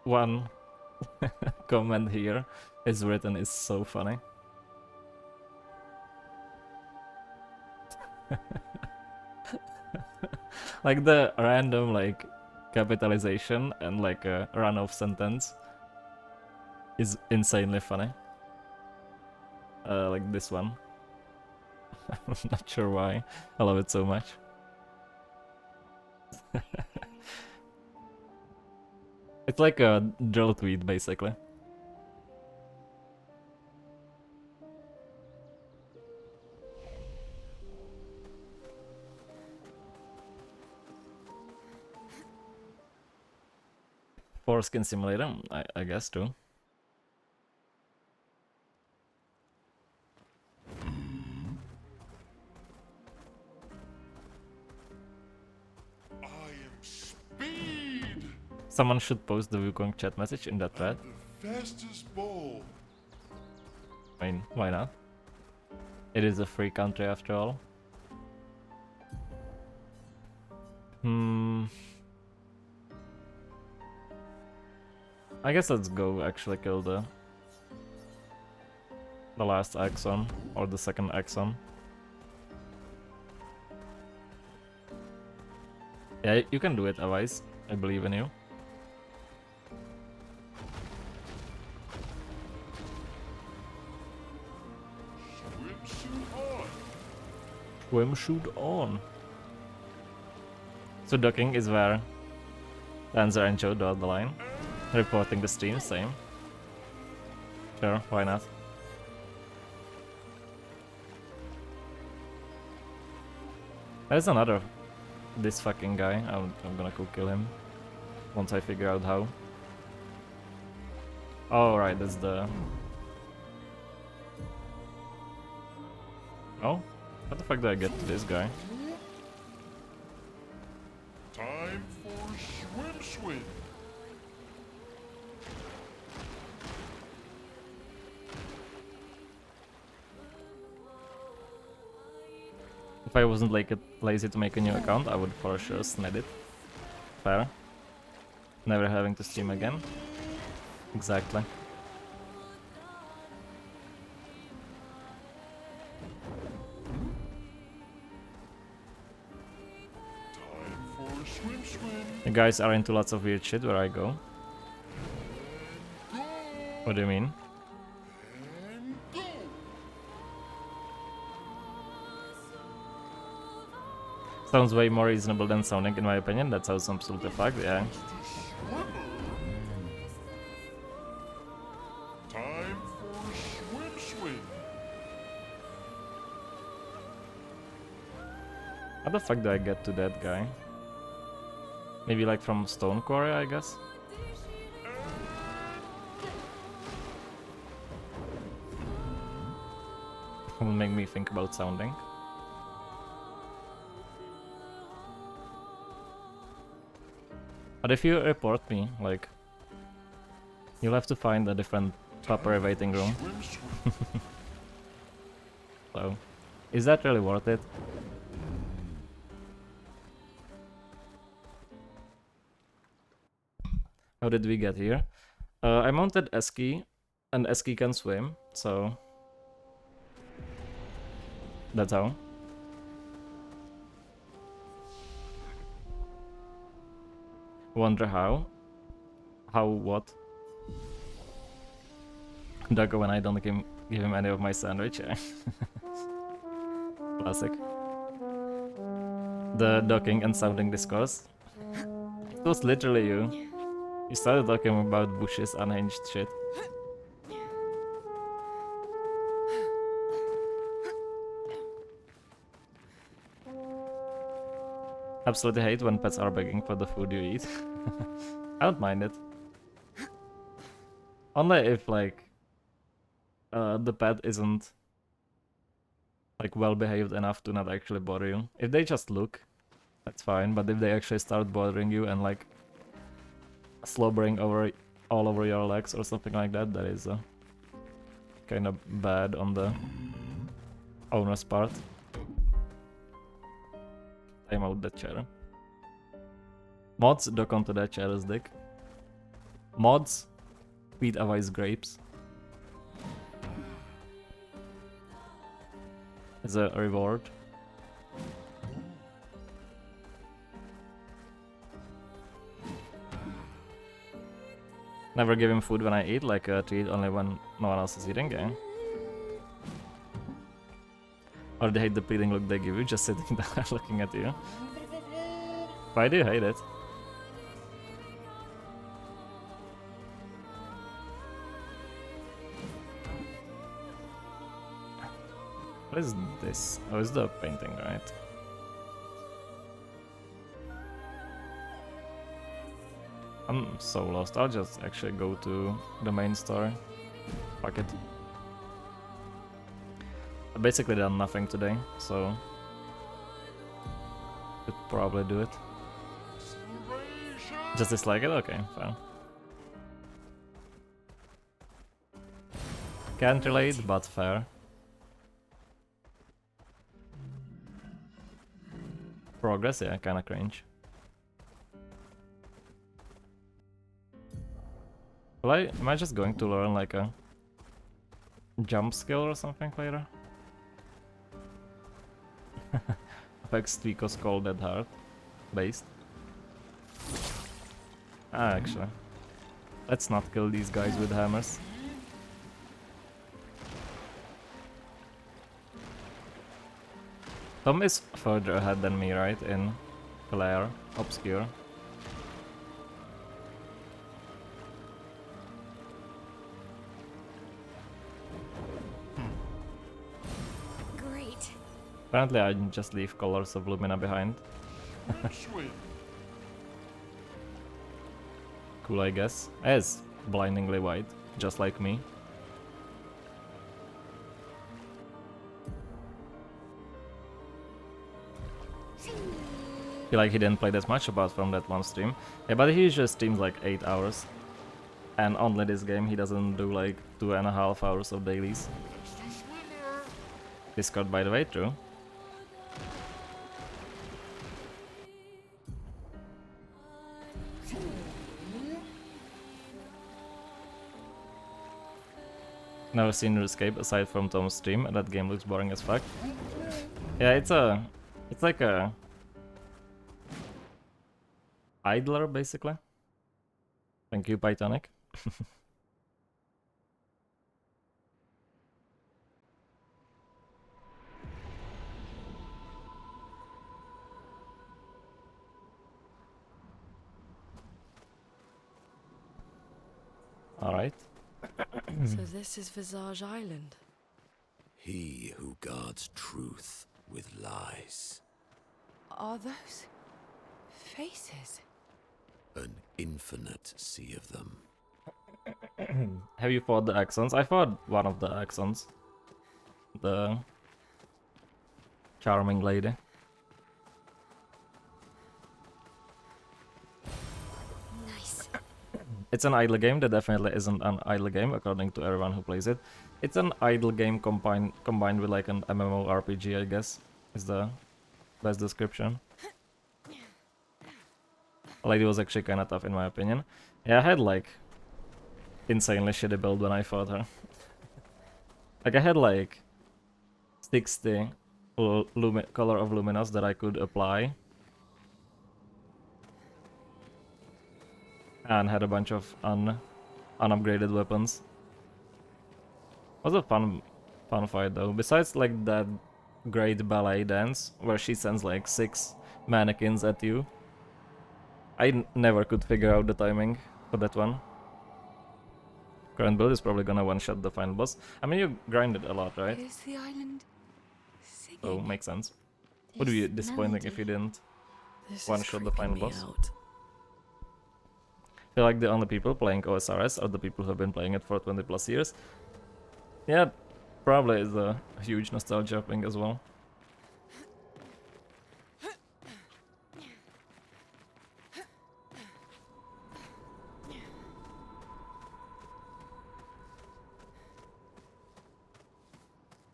one comment here is written is so funny. Like the random like capitalization and like a run-off sentence is insanely funny. Like this one. I'm not sure why. I love it so much. It's like a drill tweet, basically. Foreskin simulator, I guess too. I am speed. Someone should post the Wukong chat message in that thread. The fastest ball. I mean, why not? It is a free country after all. I guess let's go actually kill the last Axon, or the second Axon. Yeah, you can do it, Avise. I believe in you. Swimsuit on. Swimsuit on. So docking is where Danzer and Joe draw the line. Reporting the stream, same. Sure, why not? There's another... this fucking guy. I'm gonna go kill him. Once I figure out how. Oh, right, that's the... Oh? How the fuck do I get to this guy? Time for swim. If I wasn't like lazy to make a new account, I would for sure sned it. Fair. Never having to stream again. Exactly. Time for swim. You guys are into lots of weird shit where I go. Go. What do you mean? And go. Sounds way more reasonable than sounding, in my opinion. That sounds absolutely fucked, yeah. Time for swim. How the fuck do I get to that guy? Maybe like from Stone Quarry, I guess? Will make me think about sounding. But if you report me, like, you'll have to find a different proper waiting room. Swim. So, is that really worth it? How did we get here? I mounted Eski, and Eski can swim, so... that's how. Wonder how? How what? Duggo when I don't give him any of my sandwich. Classic. The docking and sounding discourse. It was literally you. You started talking about Bush's unhinged shit. Absolutely hate when pets are begging for the food you eat. I don't mind it. Only if like the pet isn't like well behaved enough to not actually bother you. If they just look, that's fine, but if they actually start bothering you and like slobbering all over your legs or something like that, that is kind of bad on the owner's part. Time out that chair. Mods dock onto that chair's dick. Mods feed Avice grapes. As a reward. Never give him food when I eat, like a treat only when no one else is eating, eh? Or they hate the pleading look they give you, just sitting there looking at you. Why do you hate it? What is this? Oh, it's the painting, right? I'm so lost. I'll just actually go to the main story. Fuck it. I basically done nothing today, so could probably do it. Just dislike it? Okay, fine. Can't relate, but fair. Progress, yeah, kinda cringe. Am I just going to learn like a jump skill or something later? Affects Twico's Cold Dead Heart. Based. Ah, actually. Let's not kill these guys with hammers. Tom is further ahead than me, right? In Clair Obscure. Great. Apparently I just leave Colors of Lumina behind. Swim. Cool, I guess. As blindingly white, just like me. Feel like he didn't play that much apart from that one stream. Yeah, but he usually streams like 8 hours. And only this game he doesn't do like 2.5 hours of dailies. Discord, by the way, true. Never seen Escape aside from Tom's stream, and that game looks boring as fuck. Yeah, it's like a idler basically. Thank you, Pythonic. Alright. So this is Visage Island. He who guards truth with lies. Are those faces? An infinite sea of them. Have you fought the Axons? I fought one of the Axons. The charming lady. Nice. It's an idle game. That definitely isn't an idle game according to everyone who plays it. It's an idle game combined with like an MMORPG, I guess, is the best description. Lady was actually kinda tough in my opinion. Yeah, I had like insanely shitty build when I fought her. Like I had like 60 color of luminous that I could apply. And had a bunch of unupgraded weapons. Was a fun fight though. Besides like that great ballet dance where she sends like 6 mannequins at you. I never could figure out the timing for that one. Current build is probably gonna one-shot the final boss. I mean, you grinded a lot, right? Is the island singing? So makes sense. Would be disappointing if you didn't. The This one is shot the creeping final me boss. out. I feel like the only people playing OSRS are the people who have been playing it for 20 plus years. Yeah, probably is a huge nostalgia thing as well.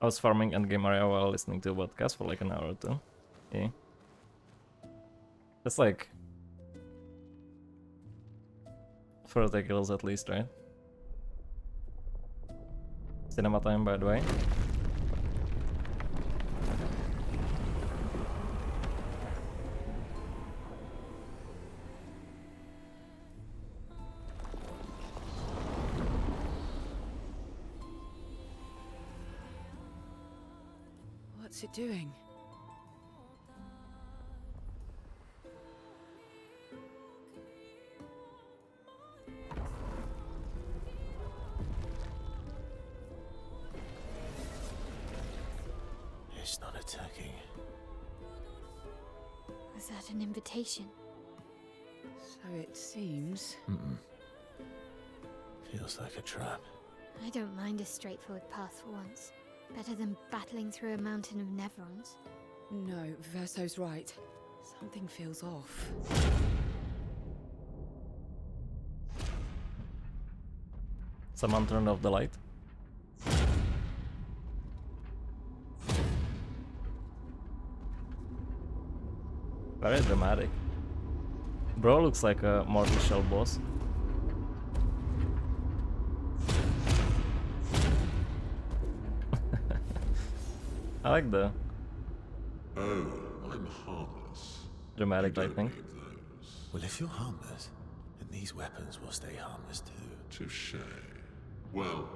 I was farming endgame area while listening to a podcast for like an hour or two. Yeah. That's like 30 kills at least, right? Cinema time, by the way. What's it doing? It's not attacking. Was that an invitation? So it seems. Feels like a trap. I don't mind a straightforward path for once. Better than battling through a mountain of Nevrons. No, Verso's right. Something feels off. Someone turned off the light. Very dramatic. Bro looks like a Mortal Shell boss. I like the Oh, I'm harmless. dramatic You don't lightning. need those. Well, if you're harmless, then these weapons will stay harmless too. Touché. Well,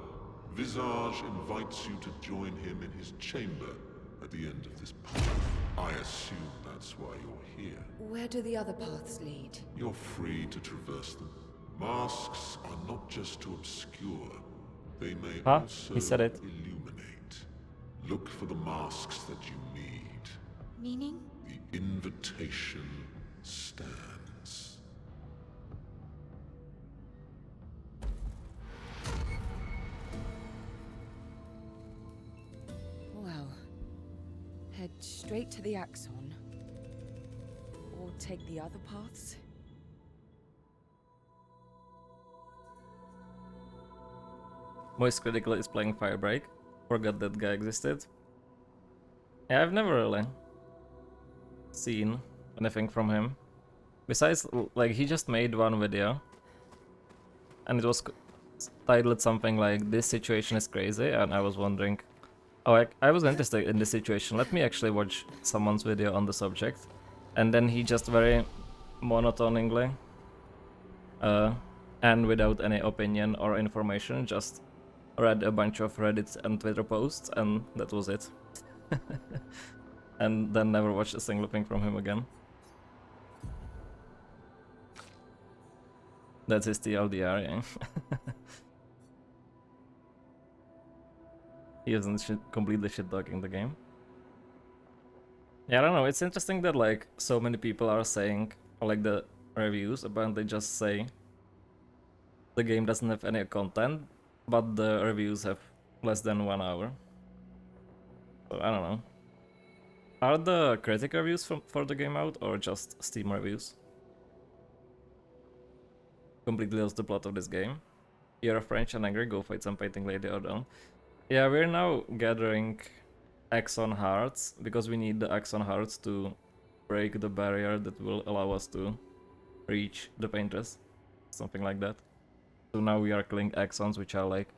Visage invites you to join him in his chamber at the end of this path. I assume that's why you're here. Where do the other paths lead? You're free to traverse them. Masks are not just to obscure. They may Ah, also he said it. illuminate. Look for the masks that you need. Meaning? The invitation stands. Well, head straight to the Axon. Or take the other paths? Moist Critical is playing Firebreak. Forgot that guy existed. Yeah, I've never really seen anything from him. Besides, like, he just made one video. And it was titled something like, "This situation is crazy," and I was wondering, oh, I was interested in this situation, let me actually watch someone's video on the subject. And then he just very monotonely, and without any opinion or information, just read a bunch of Reddit and Twitter posts, and that was it. And then never watched a single thing from him again. That's his TLDR, yeah. He isn't completely shit-talking the game. Yeah, I don't know, it's interesting that like so many people are saying, or like the reviews apparently just say the game doesn't have any content, but the reviews have less than 1 hour. So I don't know. Are the critic reviews for the game out, or just Steam reviews? Completely lost the plot of this game. You're French and angry, go fight some painting lady or down. Yeah, we're now gathering Axon hearts, because we need the Axon hearts to break the barrier that will allow us to reach the painters. Something like that. So now we are killing Axons, which are like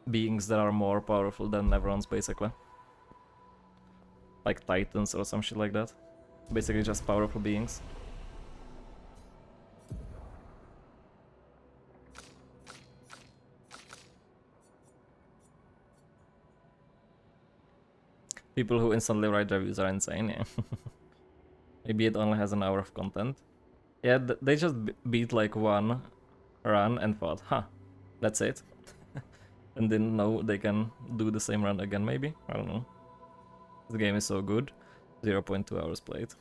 beings that are more powerful than Nevrons, basically. Like Titans or some shit like that. Basically just powerful beings. People who instantly write reviews are insane, yeah. Maybe it only has an hour of content. Yeah, they just beat like one run and thought, huh, that's it. And didn't know they can do the same run again, maybe? I don't know. This game is so good. 0.2 hours played.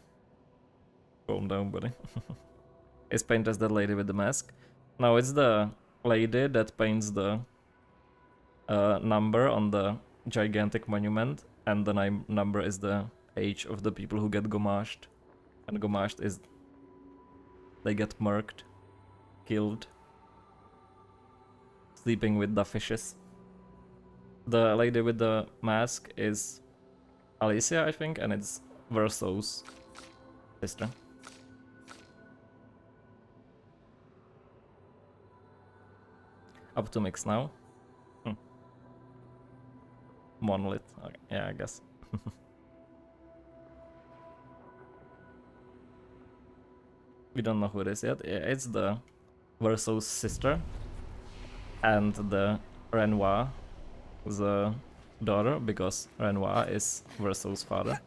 Calm down, buddy. Is paint as that lady with the mask? No, it's the lady that paints the number on the gigantic monument, and the number is the age of the people who get gomashed. And gomashed is they get murked, killed, sleeping with the fishes. The lady with the mask is Alicia, I think, and it's Verso's sister. Up to mix now. Monolith. Okay. Yeah, I guess. We don't know who it is yet. Yeah, it's the Verso's sister and the Renoir, the daughter, because Renoir is Verso's father.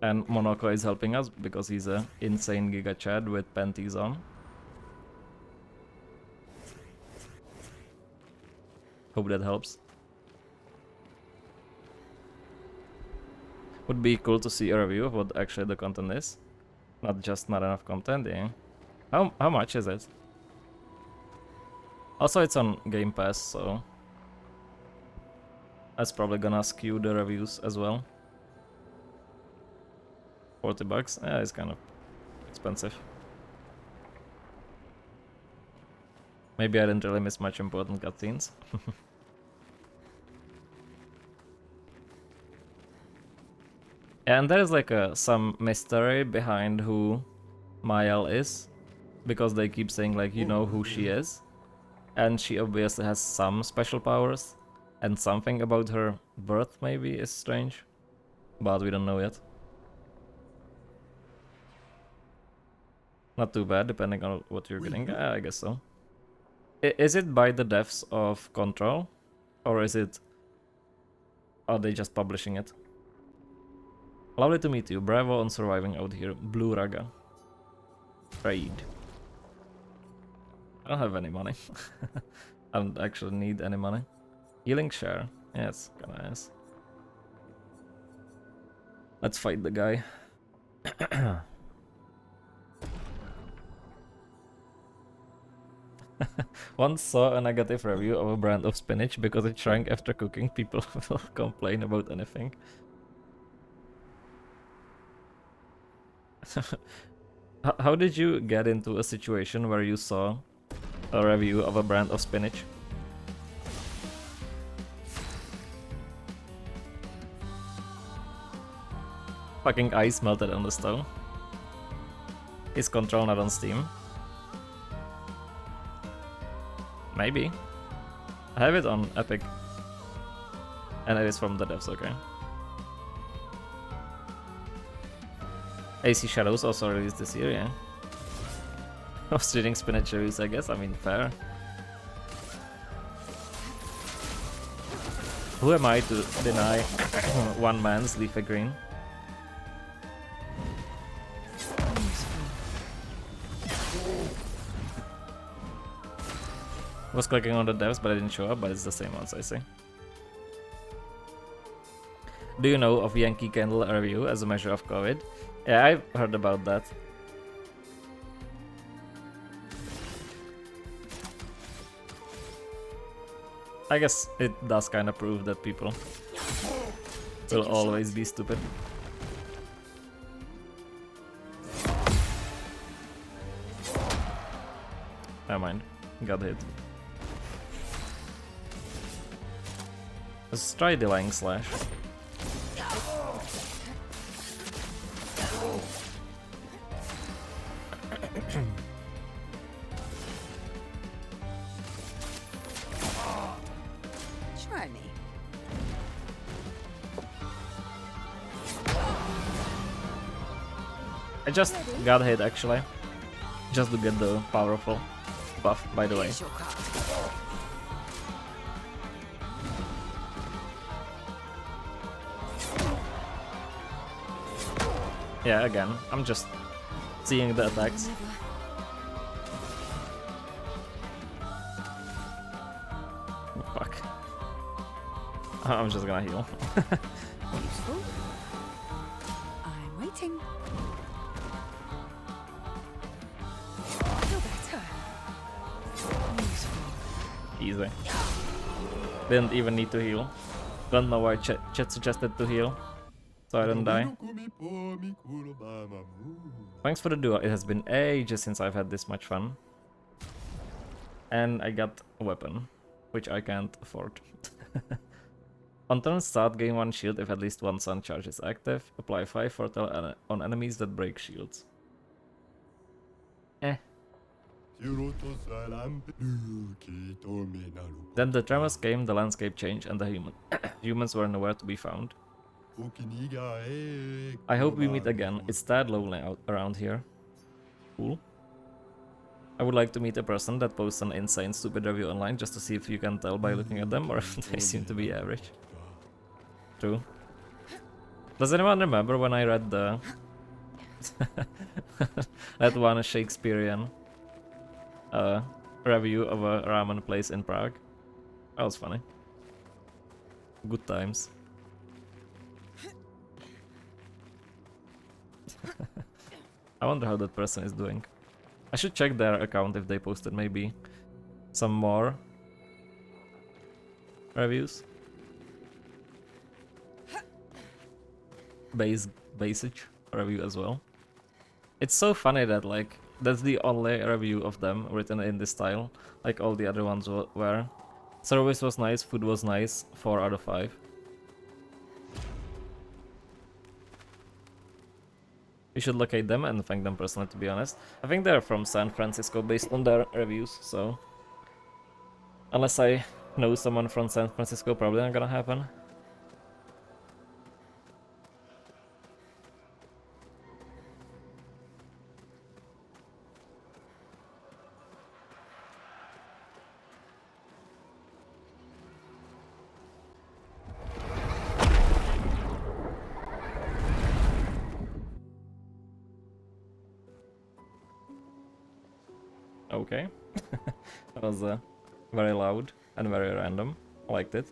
And Monoko is helping us because he's a insane Giga Chad with panties on. Hope that helps. Would be cool to see a review of what actually the content is. Not just not enough content, yeah. How much is it? Also, it's on Game Pass, so that's probably gonna skew the reviews as well. $40? Yeah, it's kind of expensive. Maybe I didn't really miss much important cutscenes. And there is like some mystery behind who Mayal is, because they keep saying like, you know who she is, and she obviously has some special powers, and something about her birth maybe is strange, but we don't know yet. Not too bad, depending on what you're getting. I guess so. Is it by the devs of Control? Or is it... Are they just publishing it? Lovely to meet you. Bravo on surviving out here. Blue Raga. Trade. I don't have any money. I don't actually need any money. Healing share. Yes, kinda nice. Let's fight the guy. Once saw a negative review of a brand of spinach because it shrank after cooking. People will complain about anything. How did you get into a situation where you saw a review of a brand of spinach? Fucking ice melted on the stove. Is Control not on Steam? Maybe. I have it on Epic. And it is from the devs, okay. AC Shadows also released this year, yeah. I was reading spinach reviews, I guess. I mean, fair. Who am I to deny one man's leafy green? Was clicking on the devs, but I didn't show up, but it's the same ones, I see. Do you know of Yankee Candle review as a measure of COVID? Yeah, I've heard about that. I guess it does kind of prove that people will always be stupid. Never mind, got hit. Let's try delaying slash. Try me. I just got hit actually, just to get the powerful buff, by the way. Here's your card. Yeah, again, I'm just seeing the attacks. Fuck. I'm just gonna heal. Useful. I'm waiting. Feel better. Useful. Easy. Didn't even need to heal. Don't know why chat suggested to heal. So I don't die. Thanks for the duo. It has been ages since I've had this much fun. And I got a weapon, which I can't afford. On turn start, gain 1 shield if at least one sun charge is active. Apply 5 Fortel on enemies that break shields. Eh. Then the tremors came, the landscape changed, and the humans were nowhere to be found. I hope we meet again. It's tad lonely out around here. Cool. I would like to meet a person that posts an insane stupid review online just to see if you can tell by looking at them or if they seem to be average. True. Does anyone remember when I read the that one Shakespearean review of a ramen place in Prague? That was funny. Good times. I wonder how that person is doing. I should check their account if they posted maybe some more reviews. Basic review as well. It's so funny that like that's the only review of them written in this style. Like all the other ones were. Service was nice, food was nice, 4 out of 5. You should locate them and thank them personally, to be honest. I think they're from San Francisco based on their reviews, so... Unless I know someone from San Francisco, probably not gonna happen. Okay. That was very loud and very random. I liked it.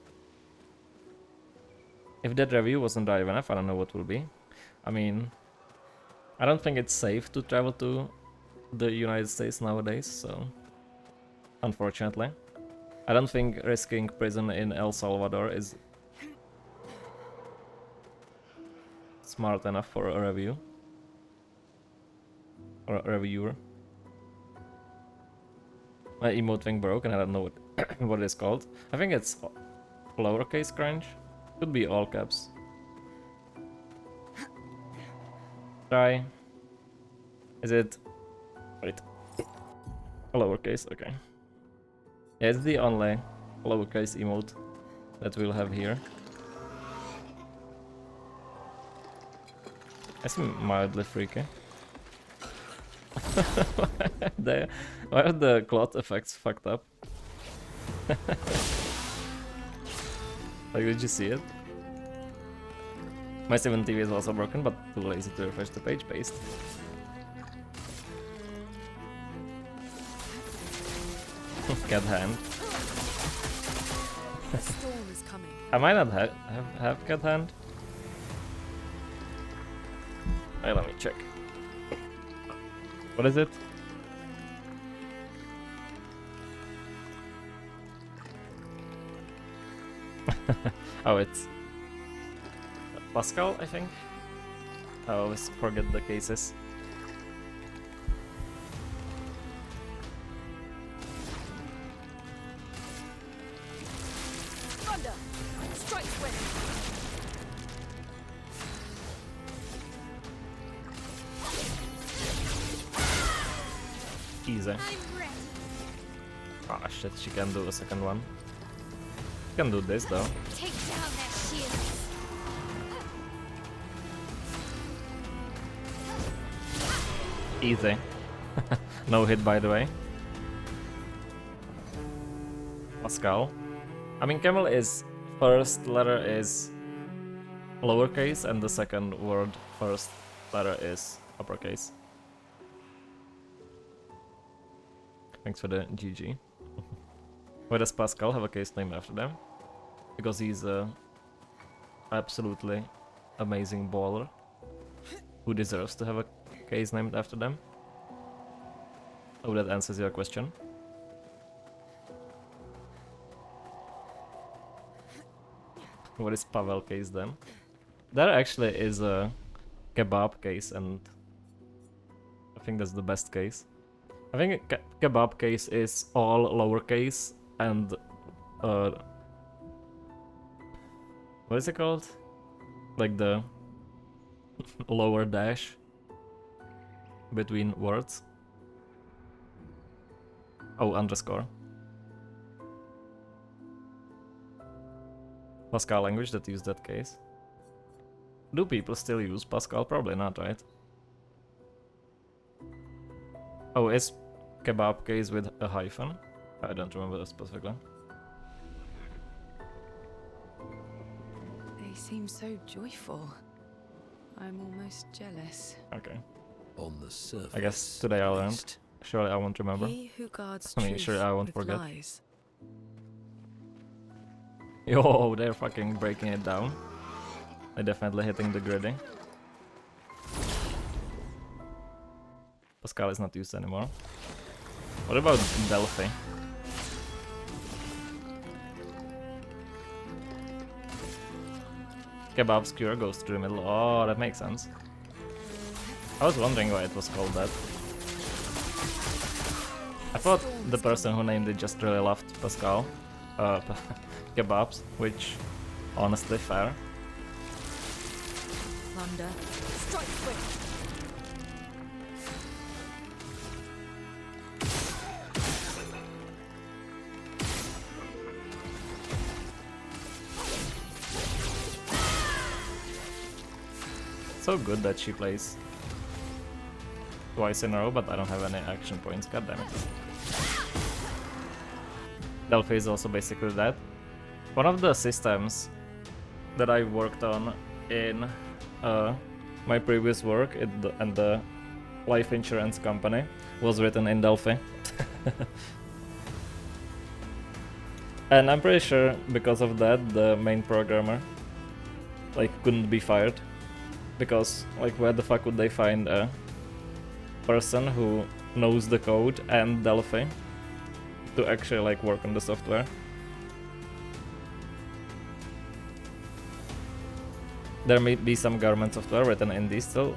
If that review wasn't drive enough, I don't know what will be. I mean, I don't think it's safe to travel to the United States nowadays, so... Unfortunately. I don't think risking prison in El Salvador is smart enough for a review. Or a reviewer. My emote thing broke and I don't know what, what it's called. I think it's lowercase cringe. Could be all caps. Try. Is it... Wait. Lowercase, okay. Yeah, it's the only lowercase emote that we'll have here. It's mildly freaky. Why are the cloth effects fucked up? Like, did you see it? My 7 TV is also broken, but too lazy to refresh the page. Paste. Cat hand. The storm is coming. I might not have cat hand. Hey, let me check. What is it? Oh, it's Pascal, I think. I always forget the cases. Thunder! Strikes with Easy. I'm ready. Ah shit, she can do a second one. She can do this though. Take down their shields. Easy. No hit, by the way. Pascal. I mean, Camel is first letter is lowercase and the second word first letter is uppercase. Thanks for the GG. Why does Pascal have a case named after them? Because he's a absolutely amazing baller who deserves to have a case named after them. Hope that answers your question. What is Pavel case then? There actually is a kebab case, and I think that's the best case. I think a kebab case is all lowercase and what is it called? Like the lower dash between words. Oh, underscore. Pascal language that use that case. Do people still use Pascal? Probably not, right? Oh, is kebab case with a hyphen? I don't remember that specifically. They seem so joyful. I'm almost jealous. Okay. On the surface, I guess today I at learned. least. Surely I won't remember. He who guards I mean, truth sure, I won't with forget. lies. Yo, they're fucking breaking it down. They're definitely hitting the gritty. Pascal is not used anymore. What about Delphi? Clair Obscure goes through the middle. Oh, that makes sense. I was wondering why it was called that. I thought the person who named it just really loved Pascal. Kebabs, which honestly fair. Thunder. Strike quick. So good that she plays twice in a row, but I don't have any action points. God damn it. Delphi is also basically that. One of the systems that I worked on in my previous work and the life insurance company was written in Delphi. And I'm pretty sure because of that the main programmer like couldn't be fired. Because like where the fuck would they find a person who knows the code and Delphi to actually like work on the software? There may be some government software written in these still,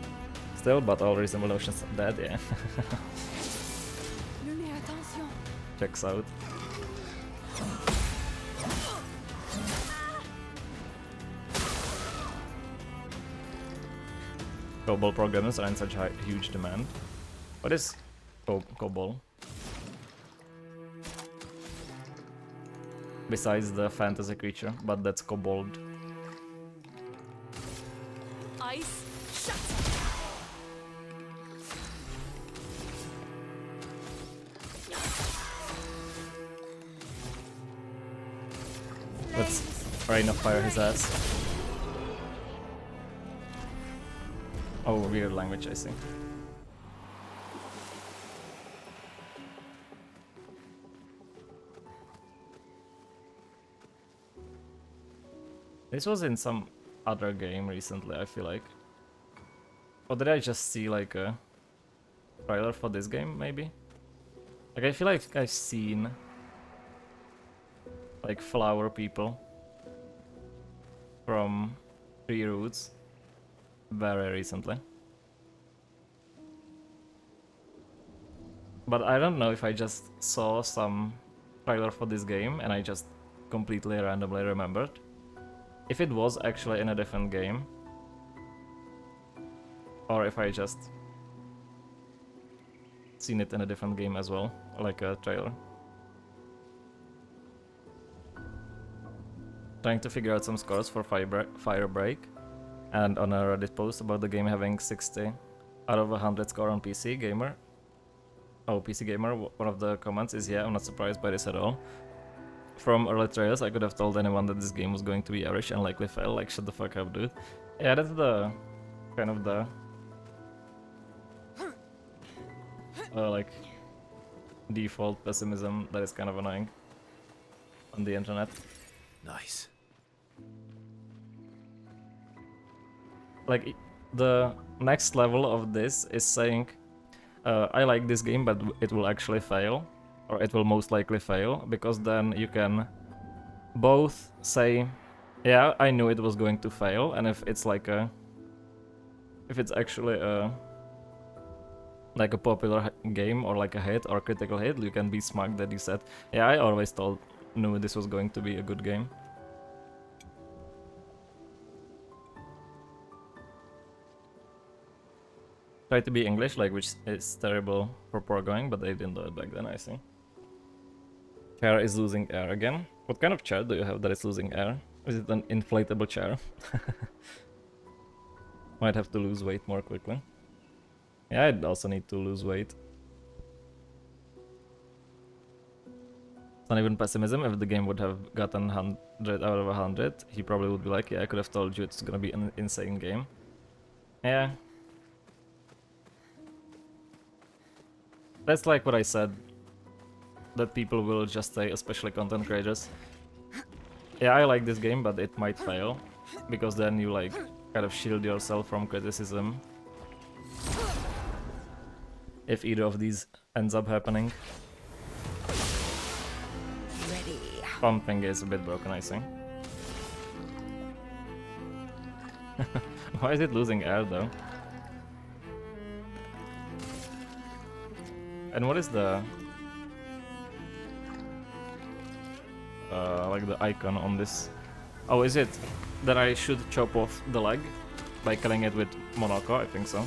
but all reasonable notions are dead, yeah. Checks out. COBOL programmers are in such huge demand. What is COBOL? Besides the fantasy creature, but that's kobold. Ice. Shut. Let's rain of fire his ass. Oh, weird language, I see. This was in some other game recently, I feel like. Or did I just see like a trailer for this game, maybe? Like I feel like I've seen like flower people from Tree Roots very recently. But I don't know if I just saw some trailer for this game and I just completely randomly remembered. If it was actually in a different game, or if I just seen it in a different game as well, like a trailer. Trying to figure out some scores for Firebreak, and on a Reddit post about the game having 60 out of 100 score on PC Gamer. Oh, PC Gamer, one of the comments is, yeah, I'm not surprised by this at all. From early trailers, I could have told anyone that this game was going to be average and likely fail, like shut the fuck up, dude. Yeah, that's the kind of the like default pessimism that is kind of annoying. on the internet. Nice. Like, the next level of this is saying, I like this game, but it will actually fail, or it will most likely fail, because then you can both say, yeah, I knew it was going to fail, and if it's like if it's actually like a popular game or like a hit or critical hit, you can be smug that you said, yeah, I always knew this was going to be a good game. Try to be English, like, which is terrible for programming, but they didn't do it back then, I see. Chair is losing air again. What kind of chair do you have that is losing air? Is it an inflatable chair? Might have to lose weight more quickly. Yeah, I'd also need to lose weight. It's not even pessimism. If the game would have gotten 100 out of 100, he probably would be like, yeah, I could have told you it's gonna be an insane game. Yeah. That's like what I said, that people will just say, especially content creators. Yeah, I like this game, but it might fail, because then you like kind of shield yourself from criticism if either of these ends up happening. Ready. Pumping is a bit broken, I think. Why is it losing air though? And what is the like the icon on this? Oh, is it that I should chop off the leg by killing it with Monoko? I think so.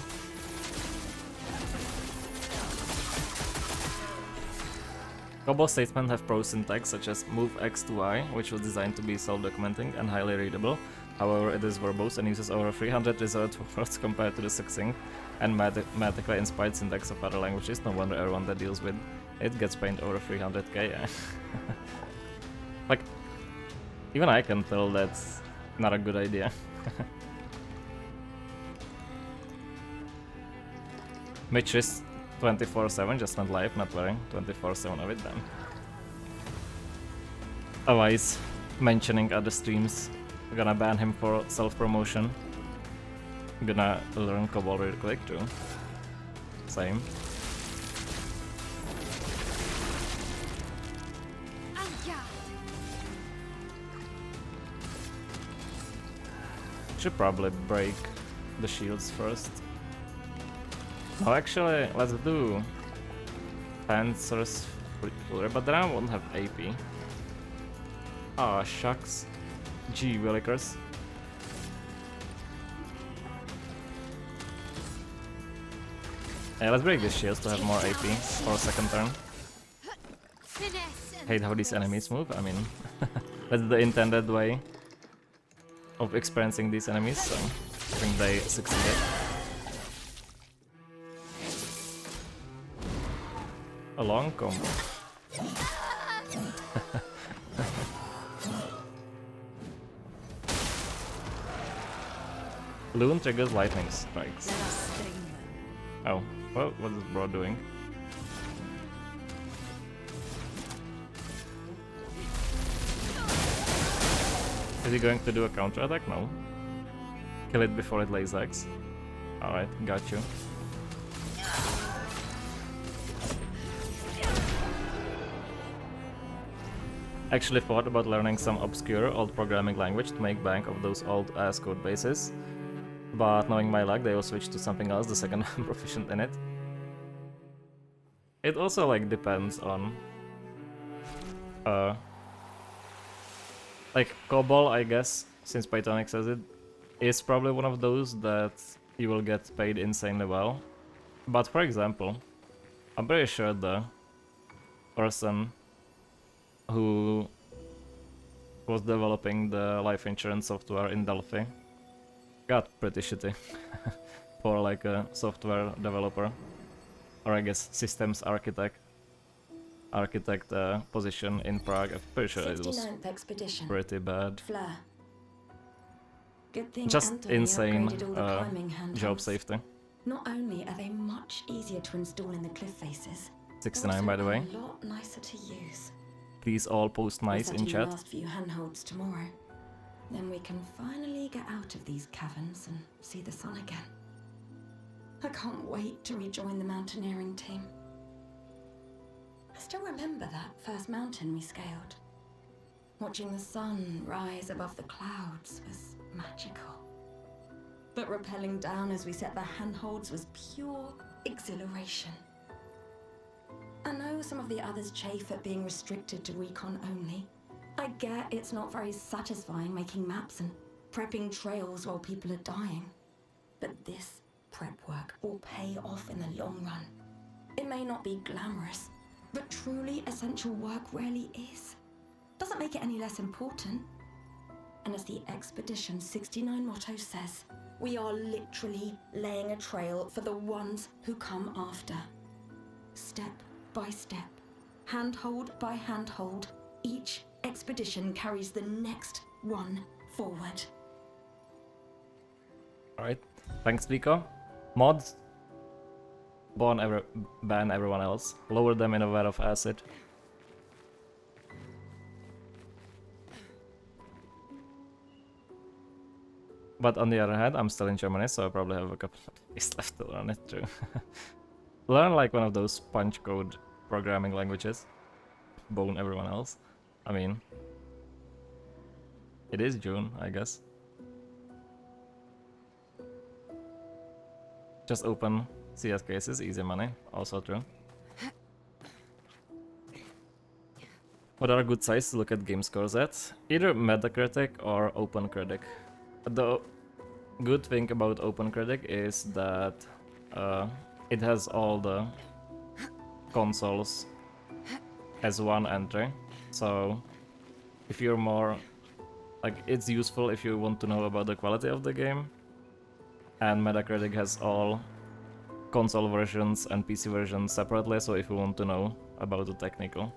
COBOL statements have pro syntax such as move X to Y, which was designed to be self-documenting and highly readable. However, it is verbose and uses over 300 reserved words compared to the succinct and mathematically inspired syntax of other languages. No wonder everyone that deals with it gets paid over 300k. Like, even I can tell that's not a good idea. Mitch is 24/7, just not live, not wearing 24/7 of it then. Otherwise, mentioning other streams, I'm gonna ban him for self-promotion. I'm gonna learn COBOL real quick too. Same. Should probably break the shields first. Oh, actually, let's do Panzer's Fuller, but then I won't have AP. Ah, shucks. Gee, Willikers. Yeah, let's break these shields to have more AP for a second turn. Hate how these enemies move, I mean, that's the intended way of experiencing these enemies, so I think they succeeded. A long combo. Loon triggers lightning strikes. Oh, well, what is bro doing? Is he going to do a counter attack? No. Kill it before it lays eggs. Alright, got you. Actually thought about learning some obscure old programming language to make bank of those old ass code bases. But knowing my luck, they will switch to something else the second I'm proficient in it. It also like depends on like COBOL, I guess, since Pythonic says it, is probably one of those that you will get paid insanely well. But for example, I'm pretty sure the person who was developing the life insurance software in Delphi got pretty shitty for like a software developer, or I guess systems architect position in Prague. I'm pretty sure it was expedition. pretty bad. Fleur. Good thing Just Anthony insane upgraded all the climbing handhelds. job safety. Not only are they much easier to install in the cliff faces, 69 by the way. a lot nicer to use. please all post We'll nice in settle your chat. last few handholds tomorrow. Then we can finally get out of these caverns and see the sun again. I can't wait to rejoin the mountaineering team. I still remember that first mountain we scaled. Watching the sun rise above the clouds was magical. But rappelling down as we set the handholds was pure exhilaration. I know some of the others chafe at being restricted to recon only. I get it's not very satisfying making maps and prepping trails while people are dying. But this prep work will pay off in the long run. It may not be glamorous, but truly essential work rarely is. Doesn't make it any less important. And as the Expedition 69 motto says, we are literally laying a trail for the ones who come after. Step by step, handhold by handhold, each expedition carries the next one forward. Alright, thanks Vico. Mods, ban everyone else. Lower them in a vat of acid. But on the other hand, I'm still in Germany, so I probably have a couple of days left to learn it too. Learn like one of those punch code programming languages. Bone everyone else. I mean, it is June, I guess. Just open CS cases, easy money, also true. What are good sites to look at game scores at? Either Metacritic or OpenCritic. The good thing about OpenCritic is that it has all the consoles as one entry. So if you're more like, it's useful if you want to know about the quality of the game. And Metacritic has all console versions and PC versions separately, so if you want to know about the technical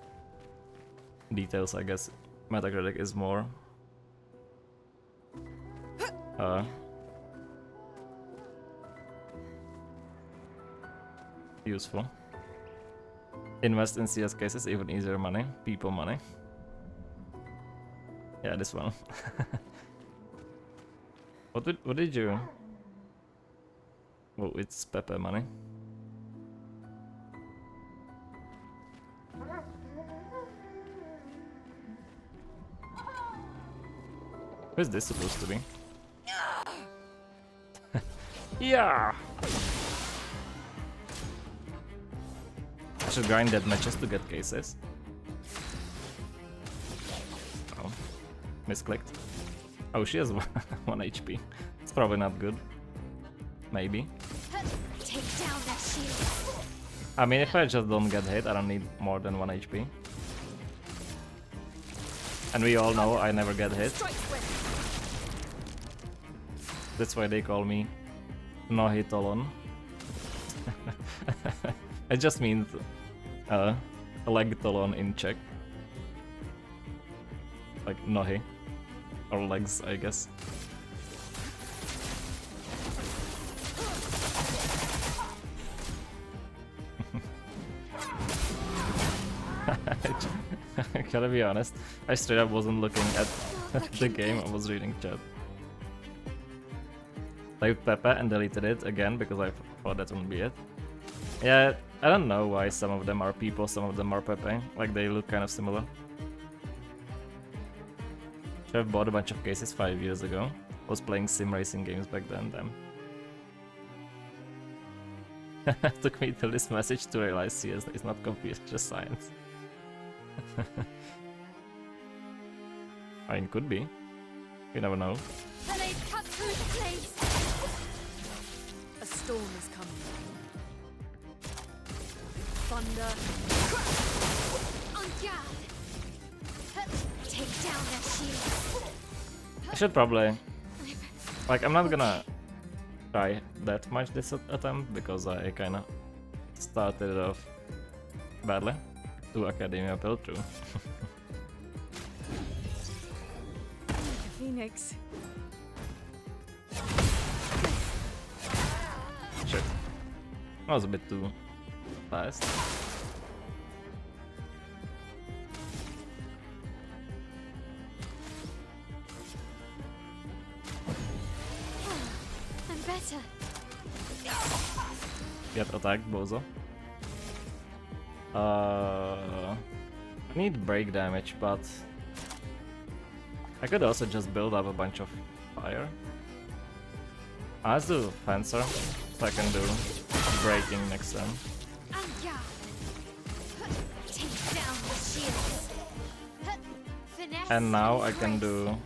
details, I guess Metacritic is more useful. Invest in CS cases, even easier money, people money. Yeah, this one. What did you? Oh, it's Pepe money. Who's this supposed to be? Yeah! I should grind dead matches to get cases. Oh, misclicked. Oh, she has 1 HP. It's probably not good. Maybe. Take down that shield. I mean, if I just don't get hit, I don't need more than 1 HP. And we all know I never get hit. That's why they call me no Itholon. It just means leg Tolon in Czech. Like nohy. Or legs, I guess. I gotta be honest, I straight up wasn't looking at the game, I was reading chat. Typed Pepe and deleted it again because I thought that wouldn't be it. Yeah, I don't know why some of them are people, some of them are Pepe. Like, they look kind of similar. Should have bought a bunch of cases 5 years ago. Was playing sim racing games back then, damn. Took me till this message to realize CS is not computer science. I mean, could be. You never know. Cut through the flames. A storm is coming. Thunder. On guard. Take down that shield. I should probably... Like, I'm not gonna try that much this attempt because I kinda started it off badly. To Academia Pill, true. Phoenix. Shit. That was a bit too fast. better. Get attacked, Bozo. I need break damage, but I could also just build up a bunch of fire. Let's do Fencer, so I can do breaking next turn. Anga. Take down the shields. Finesse. And now I can do...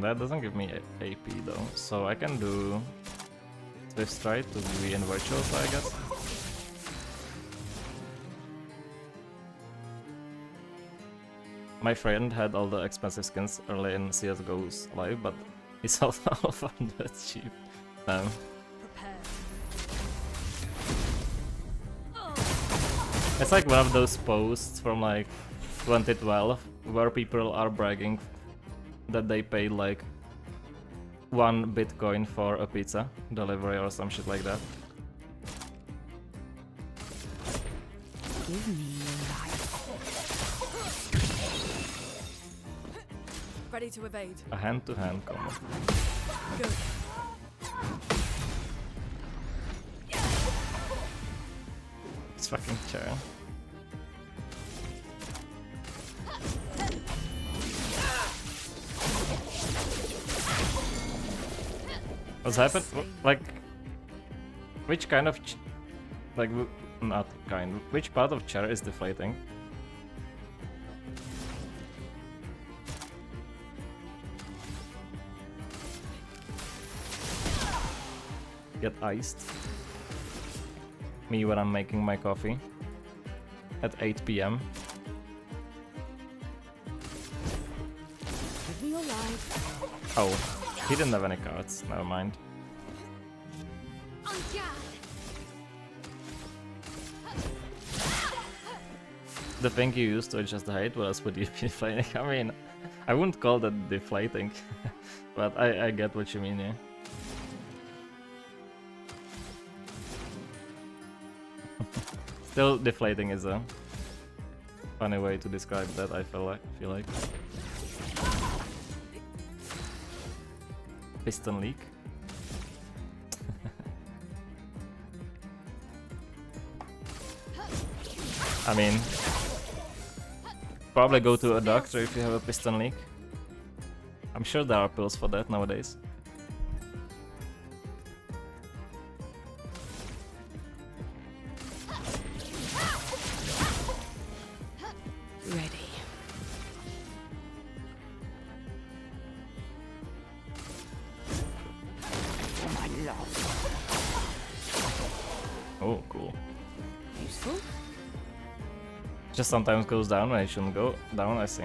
that doesn't give me AP though, so I can do Swift Stride to be in virtual, I guess. My friend had all the expensive skins early in CSGO's life, but he sold all of them that cheap. It's like one of those posts from like 2012 where people are bragging that they paid like 1 Bitcoin for a pizza delivery or some shit like that. Give me your life. Ready to evade. A hand-to-hand combat. Go. It's fucking chair. What's happened? Like, which kind of like, not kind. Which part of chair is deflating? Get iced. Me when I'm making my coffee at 8 p.m. Give me your life. Oh, he didn't have any cards. Never mind. On guard. The thing you used to adjust the height, what else would you be deflating? I mean, I wouldn't call that deflating, but I get what you mean, yeah. Still, deflating is a funny way to describe that, I feel like. Piston leak. I mean, probably go to a doctor if you have a piston leak. I'm sure there are pills for that nowadays. Ready. For my love. Oh, cool. Useful? Just sometimes goes down when it shouldn't go down, I see.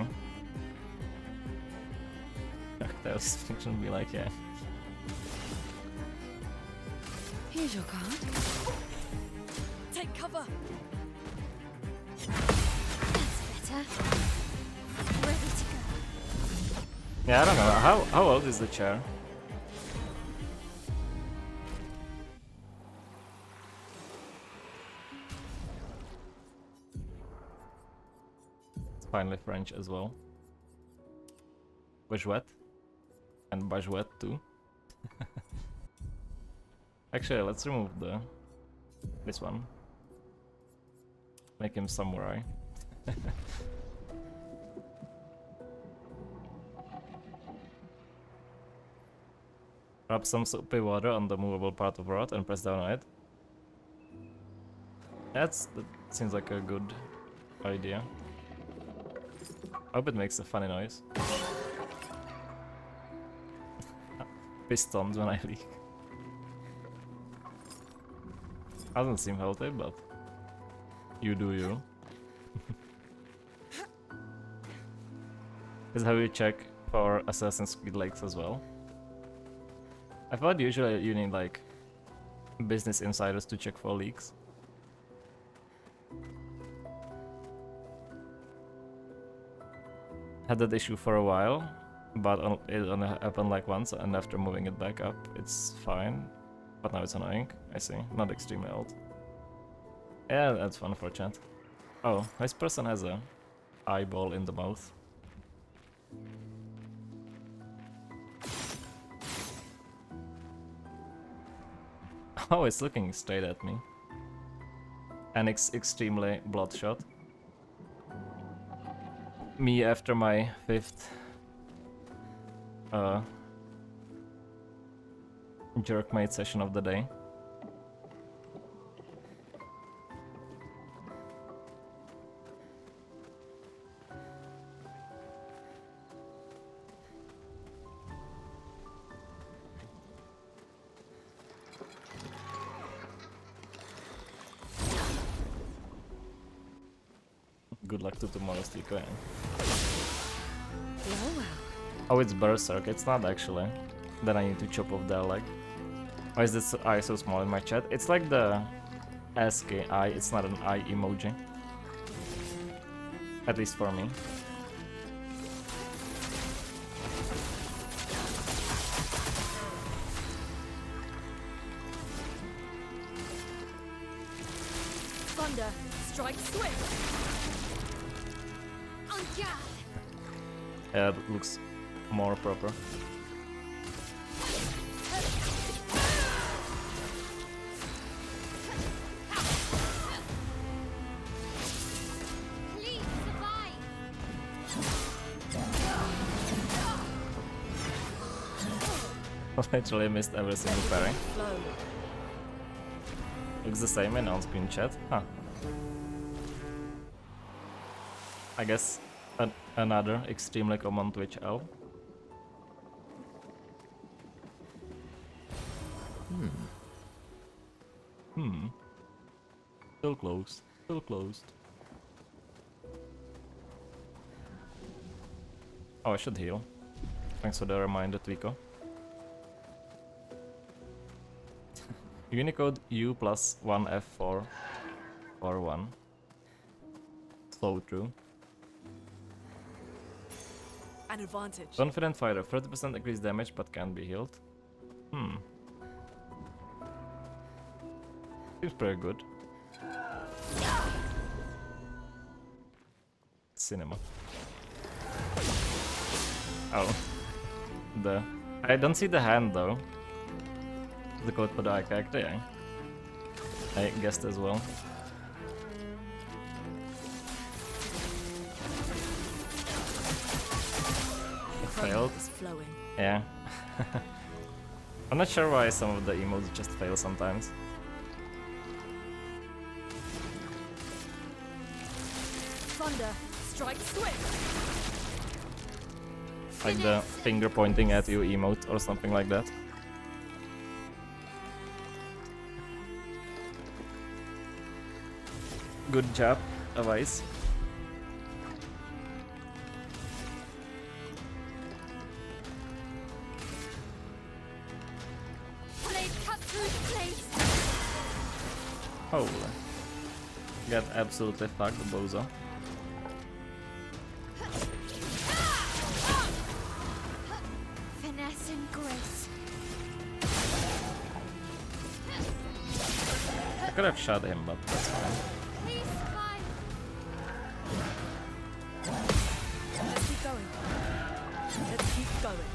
That was shouldn't be like, yeah. Here's your card. Take cover. That's better. Ready to go. Yeah, I don't know. How old is the chair? It's finally French as well. Bajouette. And Bajouette too. Actually, let's remove this one. Make him samurai. Rub some soapy water on the movable part of rod and press down on it. That seems like a good idea. I hope it makes a funny noise. Pistons when I leak. Doesn't seem healthy, but you do you. Is how you check for Assassin's Creed leaks as well. I thought usually you need like business insiders to check for leaks. Had that issue for a while, but it only happened like once, and after moving it back up, it's fine. But now it's annoying, I see. Not extremely old. Yeah, that's fun for chat. Oh, this person has a eyeball in the mouth. Oh, it's looking straight at me. And extremely bloodshot. Me after my 5th jerkmate session of the day. Good luck to tomorrow's Tico. Oh, it's Berserk. It's not actually. Then I need to chop off their leg. Why is this eye so small in my chat? It's like the ASCII eye. It's not an eye emoji. At least for me. Thunder, strike swift. On guard. Yeah, it looks more proper. Please survive. Literally missed every single parry. Flow. Looks the same in on-screen chat. Huh. I guess another extremely common Twitch elf. Still closed. Still closed. Oh, I should heal. Thanks for the reminder, Twico. Unicode U plus 1F4 or 1. Slow through. An advantage. Confident fighter, 30% increased damage but can't be healed. Seems pretty good. Cinema. Oh. I don't see the hand though. The code for the eye character, yeah. I guessed as well. Failed. Is flowing. Yeah. I'm not sure why some of the emotes just fail sometimes. Thunder, strike swift. Like the finger pointing at you emote or something like that. Good job, Avise. Blade cut through the blade. Holy. Got absolutely fucked, bozo. Finesse and grace. I could have shot him, but that's fine. Please survive. Let's keep going. Let's keep going.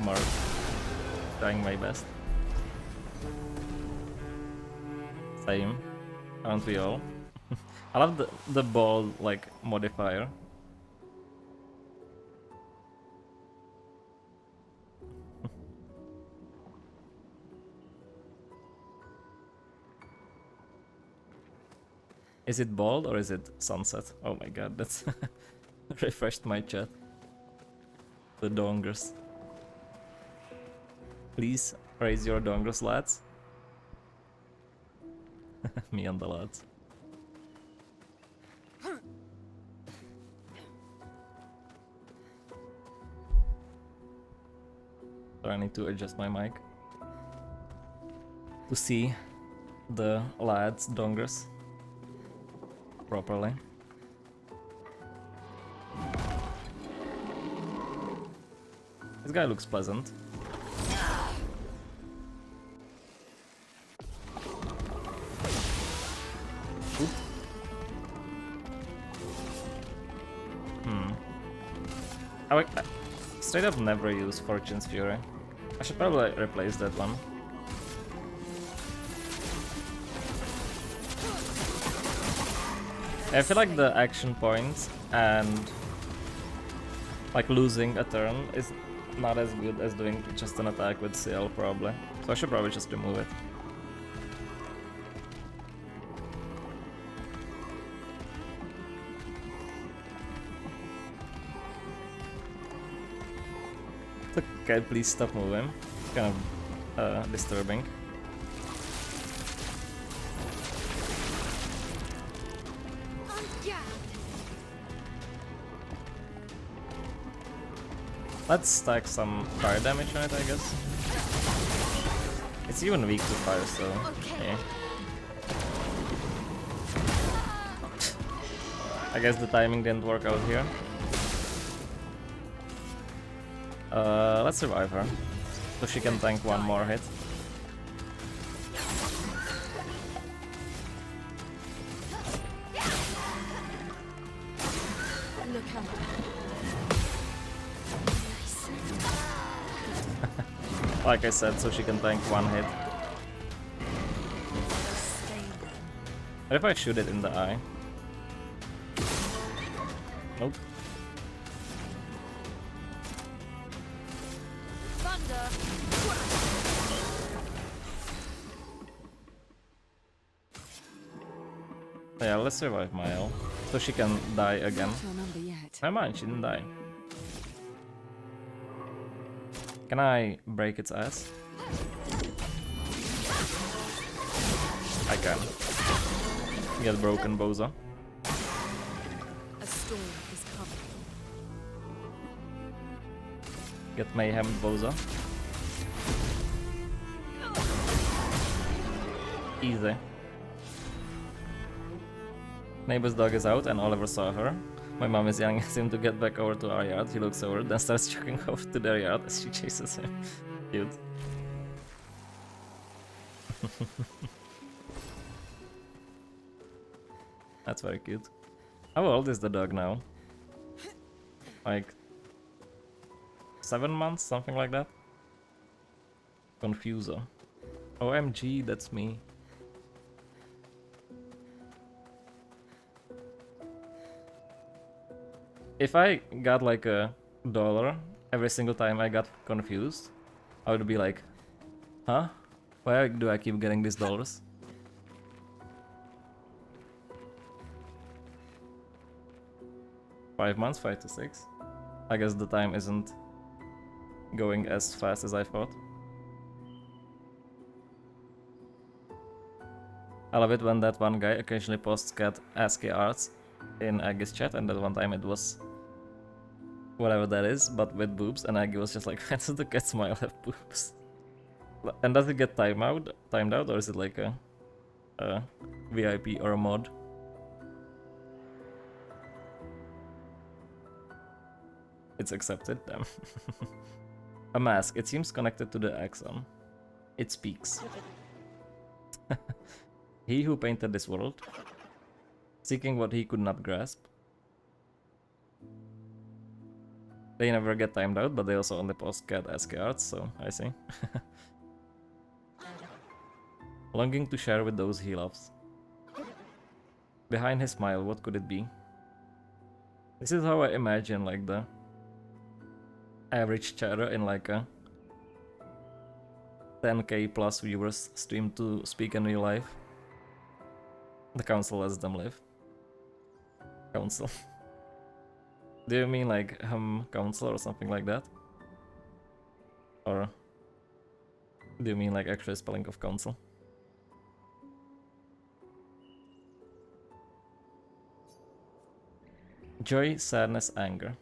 Mark. Trying my best. Same. Aren't we all? I love the ball like modifier. Is it bald or is it sunset? Oh my god, that's refreshed my chat. The dongers. Please raise your dongers, lads. Me and the lads. So I need to adjust my mic to see the lads' dongers properly. This guy looks pleasant. Oop. I straight up never use Fortune's Fury. I should probably replace that one. I feel like the action points and like losing a turn is not as good as doing just an attack with CL probably. So I should probably just remove it. Okay, please stop moving. It's kind of disturbing. Let's stack some fire damage on it, I guess. It's even weak to fire, so yeah. I guess the timing didn't work out here. Let's revive her, so she can tank one more hit. Look out. Like I said, so she can tank one hit. What if I shoot it in the eye? Nope. Thunder. Yeah, let's revive Mael, so she can die again. Not your number yet. Never mind, she didn't die. Can I break its ass? I can. Get broken, Bozo. A storm is coming. Get mayhem, Bozo. Easy. Neighbor's dog is out and Oliver saw her. My mom is yelling at him to get back over to our yard. He looks over, then starts chugging off to their yard as she chases him. Cute. That's very cute. How old is the dog now? Like 7 months, something like that? Confuser. OMG, that's me. If I got like $1 every single time I got confused, I would be like, huh? Why do I keep getting these dollars? $5 months, 5 to 6. I guess the time isn't going as fast as I thought. I love it when that one guy occasionally posts cat ASCII arts in Aggie's chat, and that one time it was whatever that is, but with boobs, and Aggie was just like, why does the cat smile have boobs? And does it get timed out, or is it like a VIP or a mod? It's accepted, damn. A mask, it seems connected to the axon. It speaks. He who painted this world, seeking what he could not grasp. They never get timed out, but they also only post cat ASCII arts, so I see. Longing to share with those he loves. Behind his smile, what could it be? This is how I imagine like the average chatter in like a 10k plus viewers stream to speak in real life. The council lets them live. Council. Do you mean like council or something like that? Or do you mean like actual spelling of council? Joy, sadness, anger.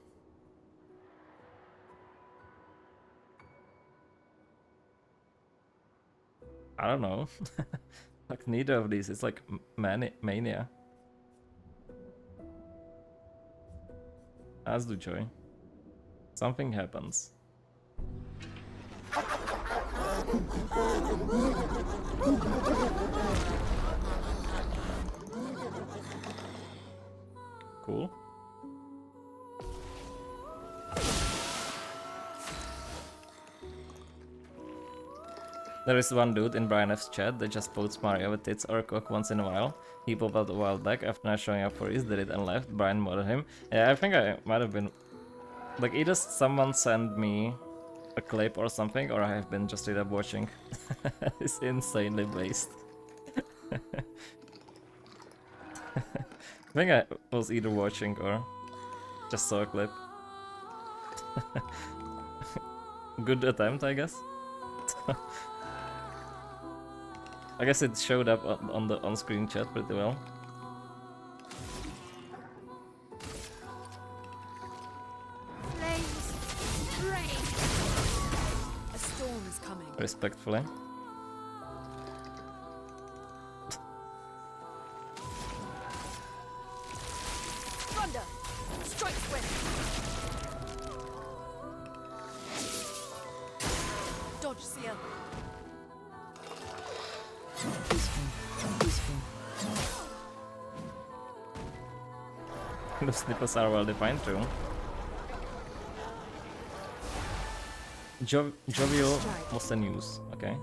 I don't know. Like neither of these. It's like mania. As do joy. Something happens. Cool. There is one dude in Brian F's chat that just posts Mario with tits or cock once in a while. He popped out a while back after not showing up for his, did it and left. Brian murdered him. Yeah, I think I might have been... Like, either someone sent me a clip or something, or I have been just straight up watching. It's insanely based. I think I was either watching or just saw a clip. Good attempt, I guess. I guess it showed up on the on-screen chat pretty well. Flames, rain. A storm is coming. Respectfully. Thunder, strike swift. Dodge seal. The snippets are well defined too. Jovial was the news, okay.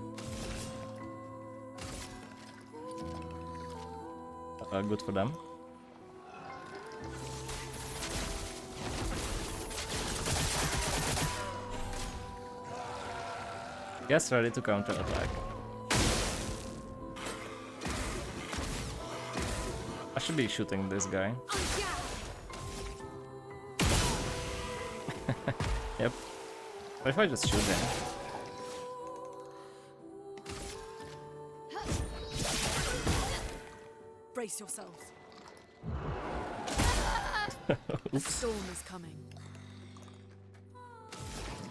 Good for them. Guess ready to counter attack. I should be shooting this guy. Yep. What if I just shoot him? Brace yourselves. A storm is coming.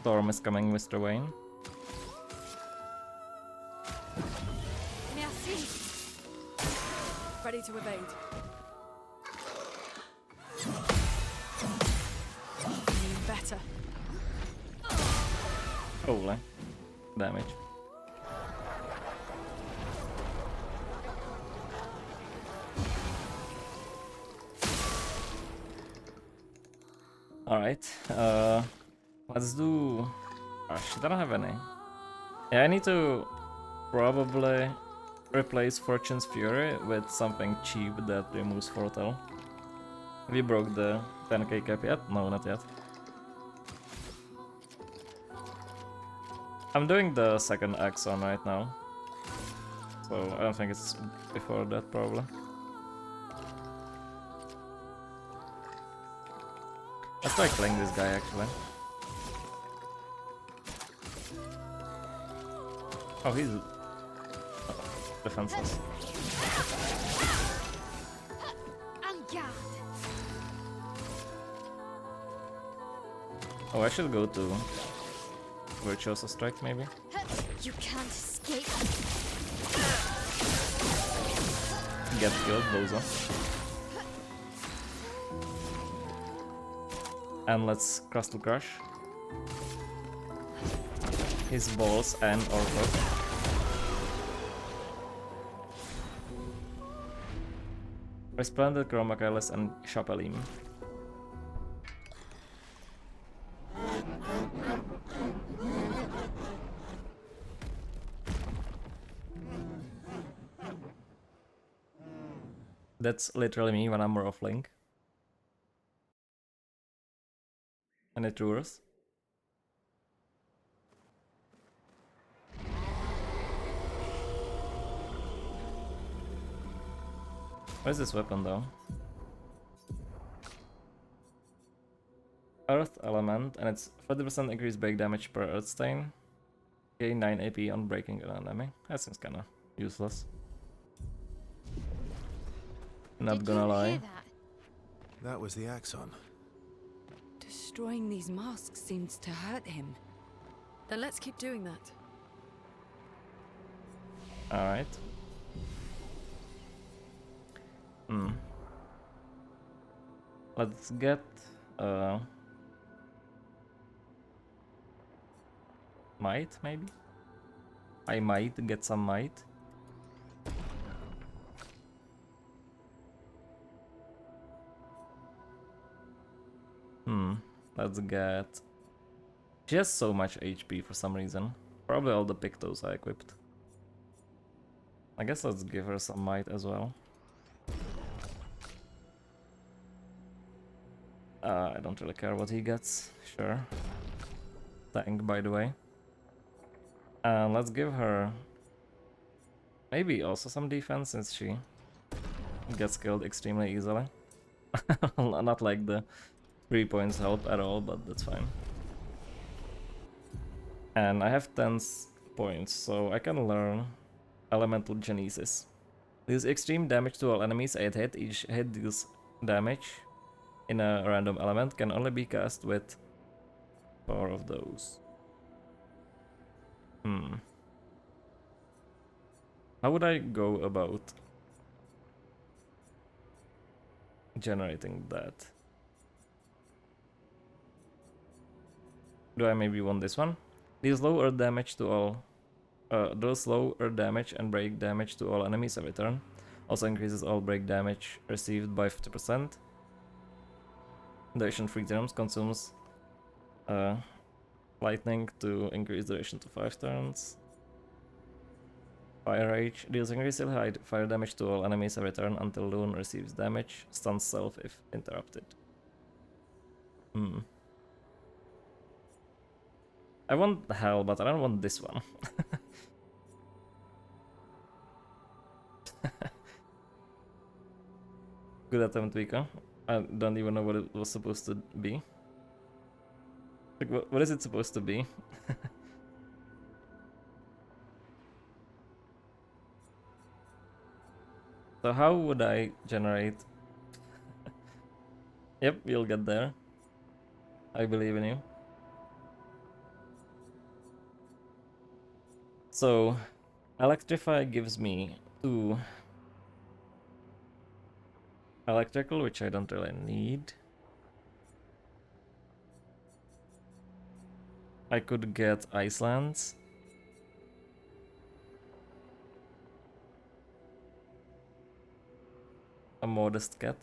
Storm is coming, Mr. Wayne. Merci. Ready to evade. Mean better. Holy damage. Alright, let's do... Oh shit, I don't have any. Yeah, I need to probably replace Fortune's Fury with something cheap that removes Fortel. Have you broke the 10k cap yet? No, not yet. I'm doing the second Axon right now, so I don't think it's before that probably. Let's try killing this guy actually. Oh, he's defenseless. Oh, I should go to Virtuoso Strike maybe. You can't escape. Get killed, Bozo. And let's Crustal Crush his balls and Orco. Resplendent, Chroma Careless, and Chapelim. That's literally me when I'm ruffling. Any tours? What is this weapon though? Earth element, and it's 30% increased break damage per earth stain. Gain 9 AP on breaking an enemy. That seems kinda useless. Not gonna lie. That was the Axon. Destroying these masks seems to hurt him. Then let's keep doing that. Alright. Let's get might maybe? I might get some might. Let's get... She has so much HP for some reason. Probably all the Pictos I equipped. I guess let's give her some might as well. I don't really care what he gets. Sure. Tank, by the way. Let's give her maybe also some defense since she gets killed extremely easily. Not like the 3 points help at all, but that's fine. And I have 10 points, so I can learn Elemental Genesis. Deals extreme damage to all enemies 8 hit. Each hit deals damage in a random element, can only be cast with 4 of those. How would I go about generating that? Do I maybe want this one? Deals low earth damage to all. Deals low earth damage and break damage to all enemies every turn. Also increases all break damage received by 50%. Duration 3 turns. Consumes lightning to increase duration to 5 turns. Fire Rage deals increasingly high fire damage to all enemies every turn until Loon receives damage. Stuns self if interrupted. I want Hell, but I don't want this one. Good attempt, Vika. I don't even know what it was supposed to be. Like, what is it supposed to be? So how would I generate... Yep, you'll get there. I believe in you. So, Electrify gives me 2 electrical, which I don't really need. I could get Icelands. A modest cat.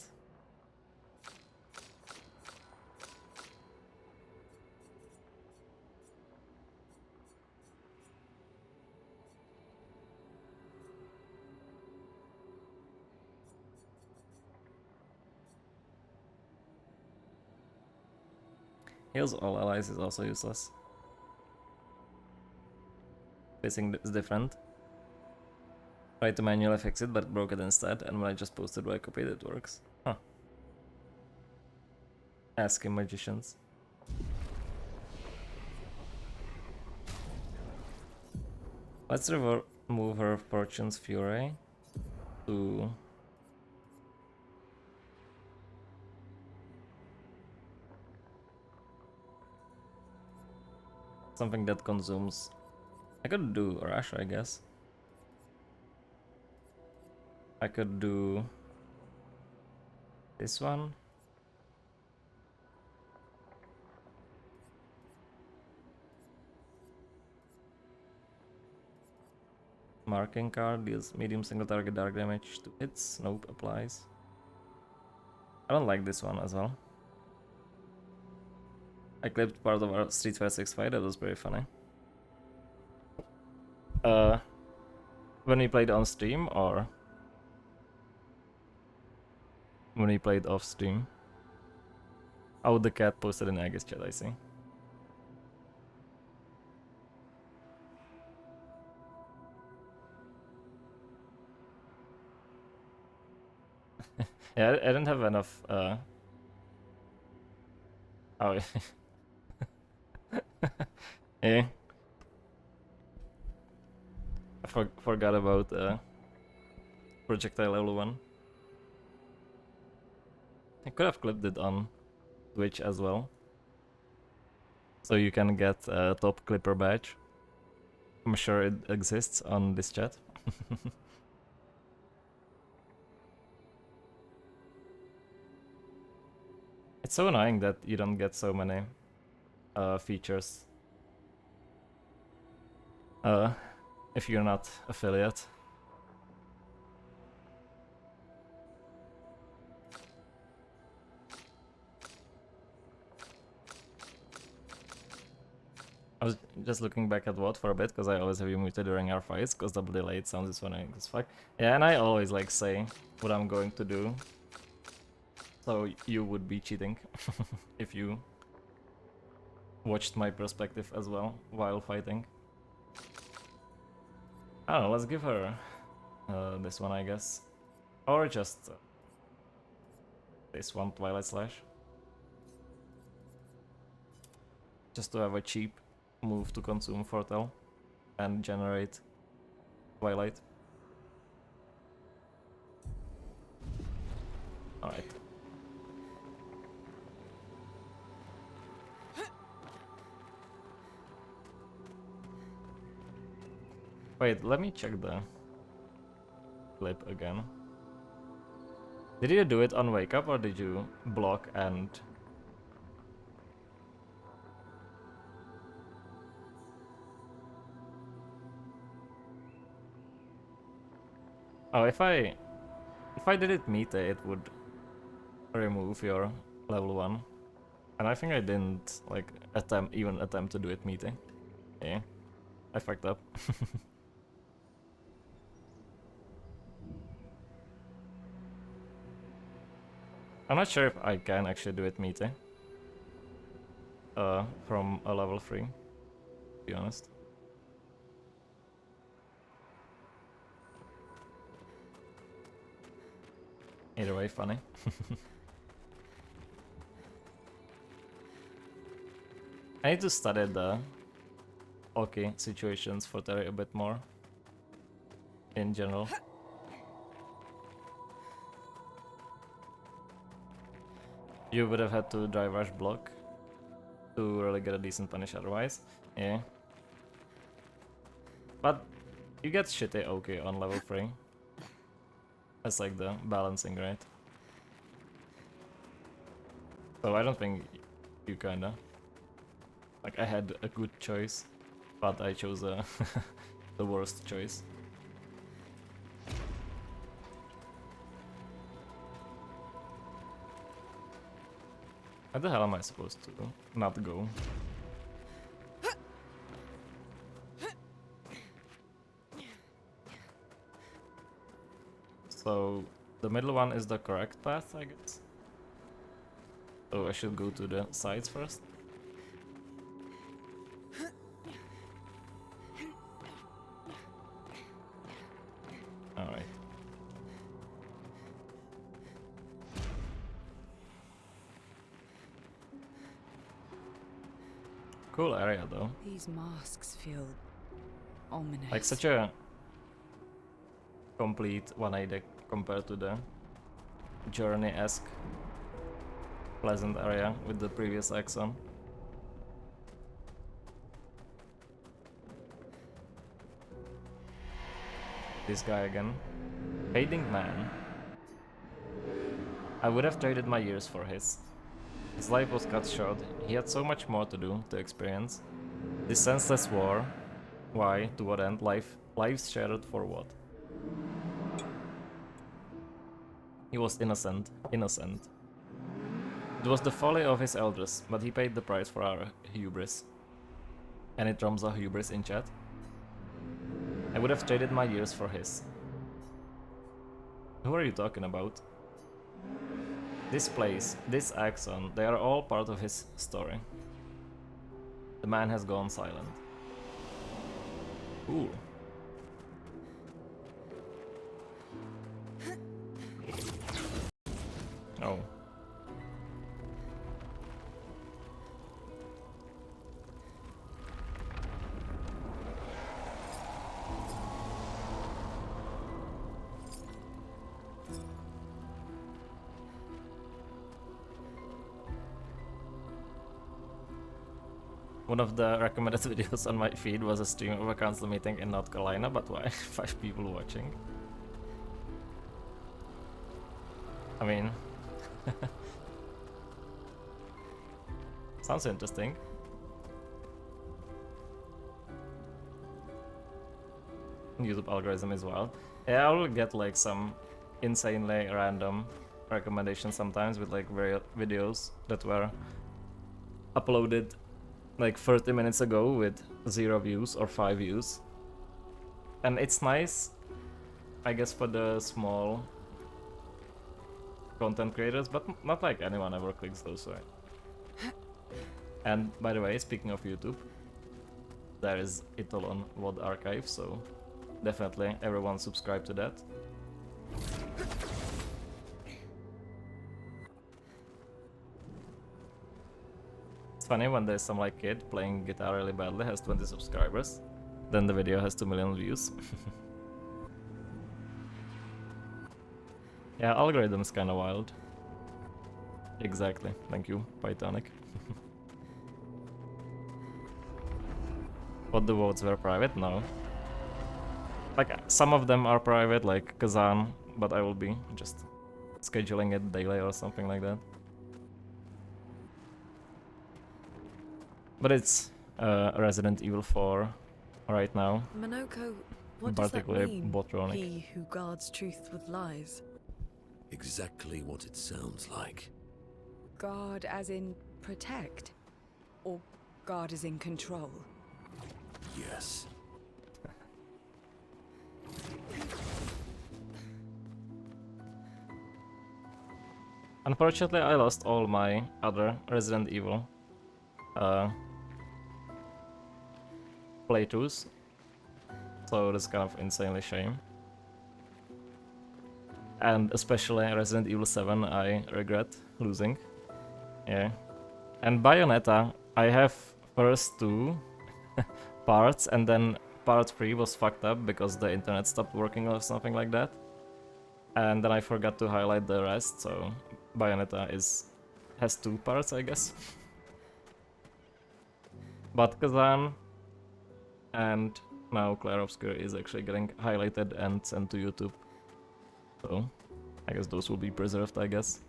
Heals all allies is also useless. Facing is different. Tried to manually fix it, but broke it instead, and when I just posted what I copied, it works. Huh. Ask him, magicians. Let's remove her Fortune's Fury to... something that consumes... I could do Rush, I guess. I could do... this one. Marking card deals medium single target dark damage to hits. Nope, applies. I don't like this one as well. I clipped part of our Street Fighter 6 fight, that was very funny. When we played on stream or when we played off stream? Oh, the cat posted in Aegis chat, I see. Yeah, I didn't have enough. Oh, yeah. I forgot about projectile level 1. I could have clipped it on Twitch as well, so you can get a top clipper badge. I'm sure it exists on this chat. It's so annoying that you don't get so many features if you're not affiliate. I was just looking back at what for a bit, because I always have you muted during our fights, because the delayed sound is funny as fuck. Yeah, and I always like say what I'm going to do. So you would be cheating if you watched my perspective as well while fighting. I don't know, let's give her this one, I guess. Or just this one, Twilight Slash. Just to have a cheap move to consume Fortel and generate Twilight. Alright. Wait, let me check the clip again. Did you do it on wake up or did you block and... Oh, if I did it meet it would remove your level 1. And I think I didn't like even attempt to do it meeting. Yeah, I fucked up. I'm not sure if I can actually do it meeting. From a level 3, to be honest. Either way, funny. I need to study the Oki situations for Terry a bit more. In general. You would have had to dry rush block to really get a decent punish otherwise. Yeah. But you get shitty Oki on level 3. That's like the balancing, right? So I don't think you kinda... Like, I had a good choice, but I chose the worst choice. Where the hell am I supposed to not go? So, the middle one is the correct path, I guess. So I should go to the sides first. Alright. Cool area though. These masks feel ominous. Like such a complete 180 compared to the Journey-esque pleasant area with the previous Axon. This guy again. Fading man. I would have traded my years for his. His life was cut short. He had so much more to do, to experience. This senseless war. Why? To what end? Lives shattered for what? He was innocent. Innocent. It was the folly of his elders, but he paid the price for our hubris. Any Tromso hubris in chat? I would have traded my years for his. Who are you talking about? This place, this Axon, they are all part of his story. The man has gone silent. Cool. Oh. One of the recommended videos on my feed was a stream of a council meeting in North Carolina, but why? 5 people watching. I mean... sounds interesting. YouTube algorithm is wild. Yeah, I will get like some insanely random recommendations sometimes with like videos that were uploaded like 30 minutes ago with 0 views or 5 views. And it's nice, I guess, for the small content creators, but not like anyone ever clicks those, right? And by the way, speaking of YouTube, there is Itholon VOD archive, so definitely everyone subscribe to that. It's funny when there's some like kid playing guitar really badly, has 20 subscribers, then the video has 2 million views. Yeah, algorithm's kinda wild. Exactly, thank you, Pythonic. But the votes were private? No. Like, some of them are private, like Kazan, but I will be just scheduling it daily or something like that. But it's Resident Evil 4 right now. Minoko, what does that Particularly mean? Botronic. He who guards truth with lies. Exactly what it sounds like. Guard as in protect? Or guard as in control? Yes. Unfortunately, I lost all my other Resident Evil playthroughs, so that's kind of insanely shame. And especially Resident Evil 7 I regret losing. Yeah. And Bayonetta, I have first 2 parts, and then part 3 was fucked up because the internet stopped working or something like that. And then I forgot to highlight the rest, so Bayonetta has 2 parts, I guess. But Kazan and now Clair Obscure is actually getting highlighted and sent to YouTube. So I guess those will be preserved, I guess.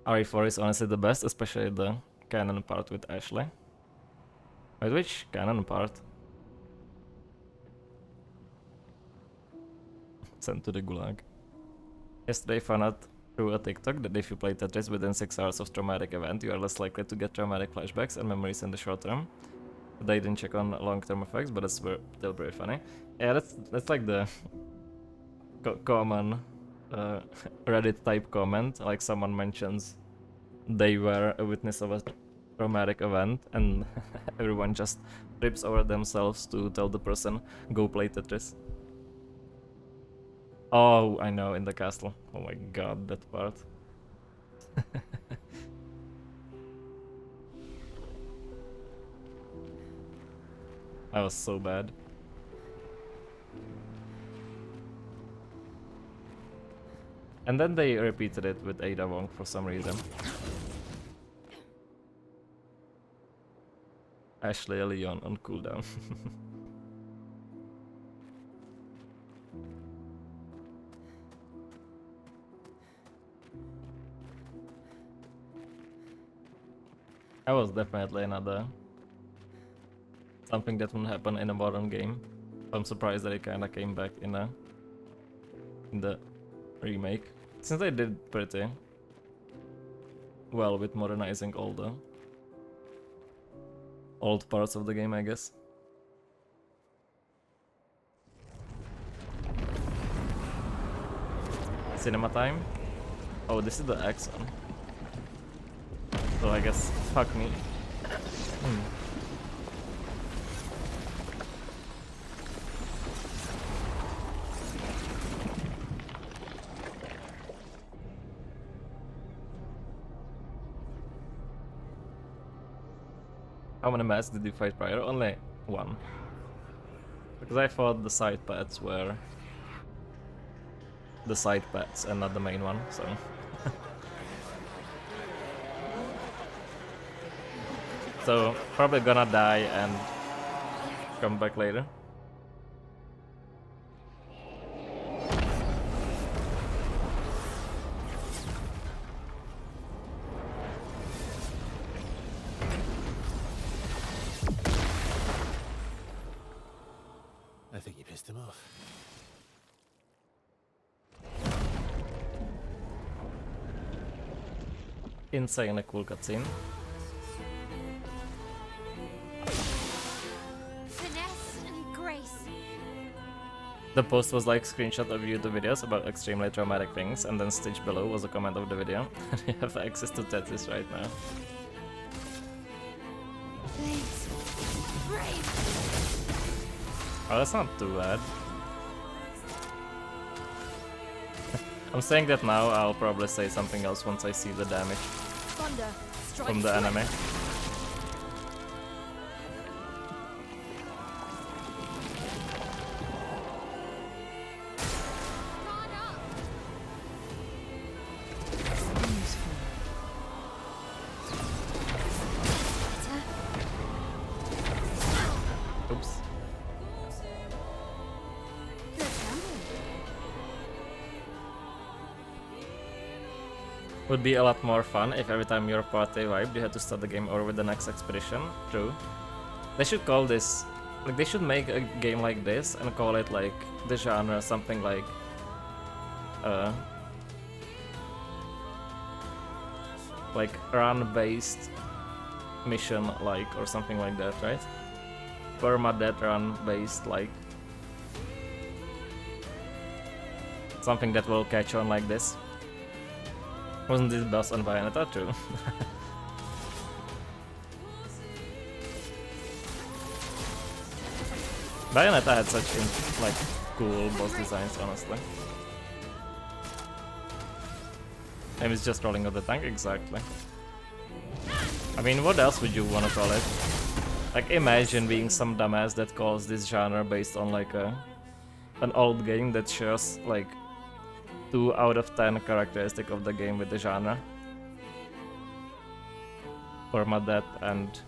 RE4 is honestly the best, especially the canon part with Ashley. Wait, which canon part? Sent to the gulag. Yesterday found out through a TikTok that if you play Tetris within 6 hours of traumatic event, you are less likely to get traumatic flashbacks and memories in the short term. They didn't check on long-term effects, but it's still very funny. Yeah, that's like the common Reddit type comment. Like someone mentions they were a witness of a traumatic event, and everyone just trips over themselves to tell the person, go play Tetris. Oh, I know, in the castle. Oh my god, that part. That was so bad. And then they repeated it with Ada Wong for some reason. Ashley Leon on cooldown. That was definitely another something that wouldn't happen in a modern game. I'm surprised that it kinda came back in the remake. Since they did pretty well with modernizing all the old parts of the game, I guess. Cinema time? Oh, this is the Axon. So I guess, fuck me. How many masks did you fight prior? Only 1. Because I thought the side paths were the side paths and not the main one, so... So, probably gonna die and come back later. I think you pissed him off. insanely cool cutscene. Finesse and grace. The post was like screenshot of YouTube videos about extremely traumatic things, and then stitched below was a comment of the video. You have access to Tetris right now. Thanks. Brave. Oh, that's not too bad. I'm saying that now, I'll probably say something else once I see the damage Thunder, strike from the enemy. Guard up. Oops. Good gambling. Would be a lot more fun if every time your party vibed, you had to start the game over with the next expedition. True. They should call this... Like, they should make a game like this and call it, like, the genre something like... like, run-based mission-like, or something like that, right? Permadeath run-based, like... Something that will catch on like this. Wasn't this boss on Bayonetta too? Bayonetta had such like cool boss designs, honestly. Maybe it's just rolling out the tank, exactly. I mean, what else would you want to call it? Like, imagine being some dumbass that calls this genre based on like an old game that shares like 2 out of 10 characteristic of the game with the genre. Permadeath and